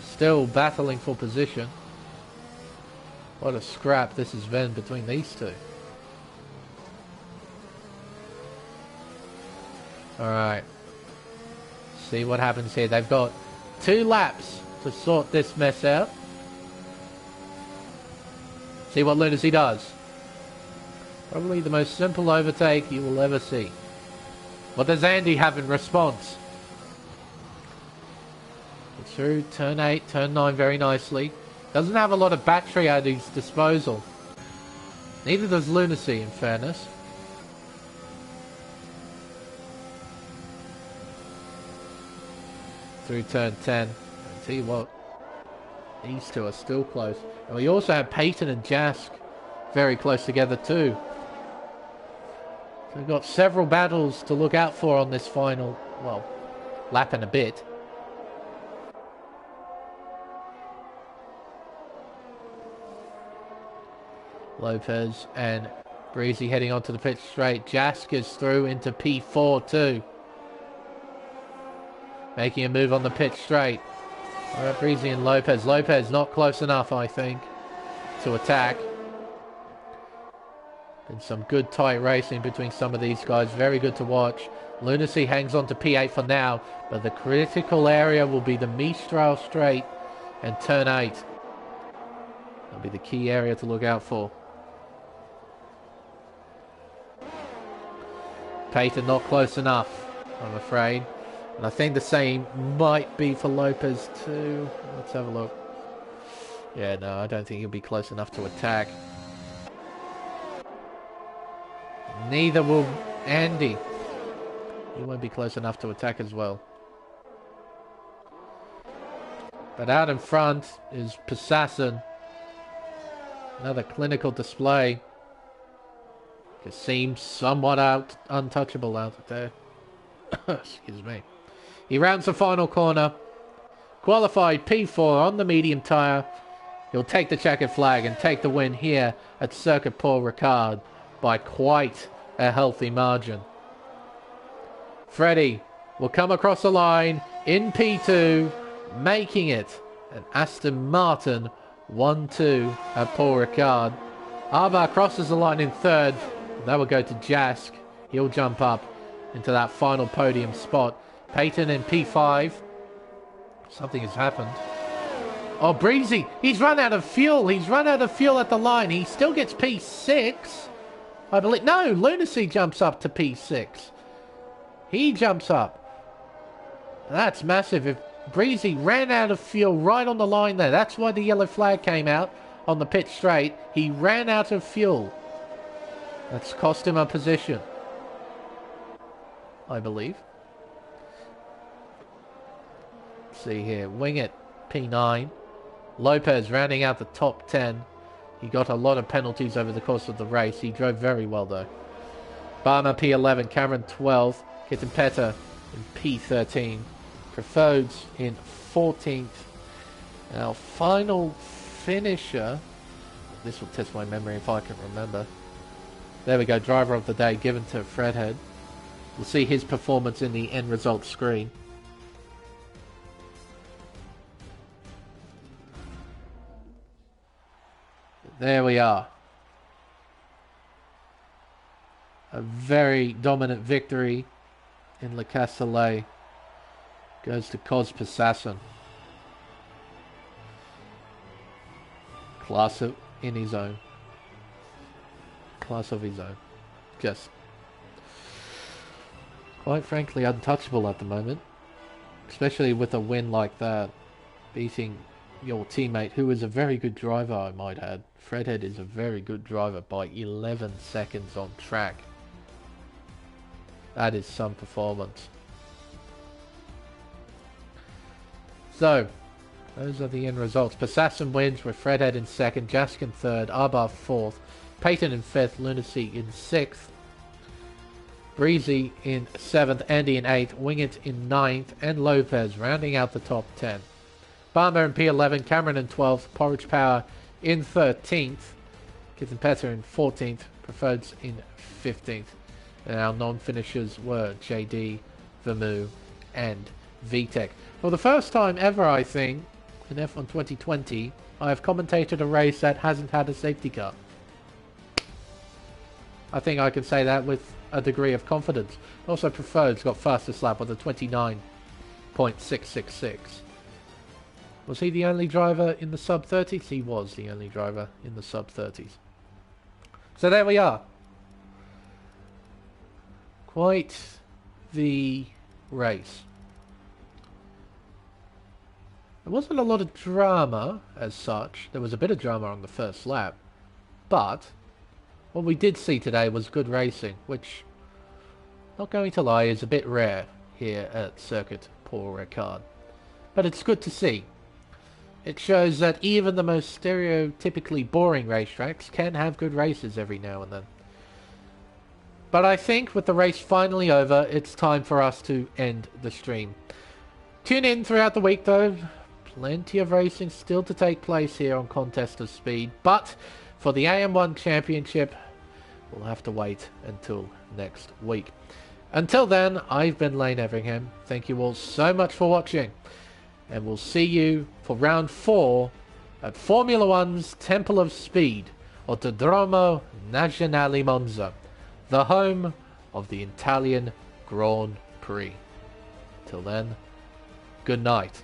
Still battling for position. What a scrap this has been between these two. Alright. See what happens here. They've got 2 laps to sort this mess out. See what Lunacy does. Probably the most simple overtake you will ever see. What does Andy have in response? It's through turn 8, turn 9 very nicely. Doesn't have a lot of battery at his disposal. Neither does Lunacy, in fairness. Through turn 10. I tell you what, these two are still close. And we also have Peyton and Jask very close together too. So we've got several battles to look out for on this final, well, lap and a bit. Lopez and Breezy heading onto the pit straight. Jask is through into P4 too. Making a move on the pit straight. Alright, Breezy and Lopez. Lopez not close enough, I think, to attack. Been some good tight racing between some of these guys. Very good to watch. Lunacy hangs on to P8 for now, but the critical area will be the Mistral straight and turn 8. That'll be the key area to look out for. Peyton not close enough, I'm afraid. And I think the same might be for Lopez too. Let's have a look. Yeah, no, I don't think he'll be close enough to attack. Neither will Andy. He won't be close enough to attack as well. But out in front is Passassin. Another clinical display. It seems somewhat untouchable out there. Excuse me. He rounds the final corner. Qualified P4 on the medium tyre. He'll take the checkered flag and take the win here at Circuit Paul Ricard by quite a healthy margin. Freddie will come across the line in P2, making it an Aston Martin 1-2 at Paul Ricard. Arbar crosses the line in third. That will go to Jask. He'll jump up into that final podium spot. Peyton in P5. Something has happened. Oh, Breezy. He's run out of fuel. He's run out of fuel at the line. He still gets P6. I believe. No, Lunacy jumps up to P6. He jumps up. That's massive. If Breezy ran out of fuel right on the line there. That's why the yellow flag came out on the pit straight. He ran out of fuel. That's cost him a position, I believe. Let's see here. Wing it, P9. Lopez rounding out the top 10. He got a lot of penalties over the course of the race. He drove very well, though. Barmer, P11. Cameron, 12. Kittenpetter in P13. Prefodes in 14th. Now, final finisher. This will test my memory if I can remember. There we go, driver of the day given to Fredhead. We'll see his performance in the end result screen. There we are. A very dominant victory in Le Castellet goes to Cos Passassin. Class in his own. Class of his own. Just, quite frankly, untouchable at the moment. Especially with a win like that. Beating your teammate, who is a very good driver, I might add. Fredhead is a very good driver by 11 seconds on track. That is some performance. So, those are the end results. Passassin wins with Fredhead in second, Jask in third, Arbar fourth, Peyton in fifth, Lunacy in sixth, Breezy in seventh, Andy in eighth, Wingit in ninth, and Lopez rounding out the top 10. Barmer in P11, Cameron in 12th, Porridge Power in 13th, Kittenpetter in 14th, Preferreds in 15th. And our non-finishers were JD, Vermoo, and VTech. For the first time ever, I think, in F1 2020, I have commentated a race that hasn't had a safety car. I think I can say that with a degree of confidence. Also, Preferred's got fastest lap with a 29.666. Was he the only driver in the sub-30s? He was the only driver in the sub-30s. So there we are. Quite the race. There wasn't a lot of drama as such. There was a bit of drama on the first lap. But what we did see today was good racing, which, not going to lie, is a bit rare here at Circuit Paul Ricard. But it's good to see. It shows that even the most stereotypically boring racetracks can have good races every now and then. But I think with the race finally over, it's time for us to end the stream. Tune in throughout the week though. Plenty of racing still to take place here on Contest of Speed. But for the AM1 Championship, we'll have to wait until next week. Until then, I've been Lane Everingham. Thank you all so much for watching. And we'll see you for round 4 at Formula 1's Temple of Speed, Autodromo Nazionale Monza, the home of the Italian Grand Prix. Till then, good night.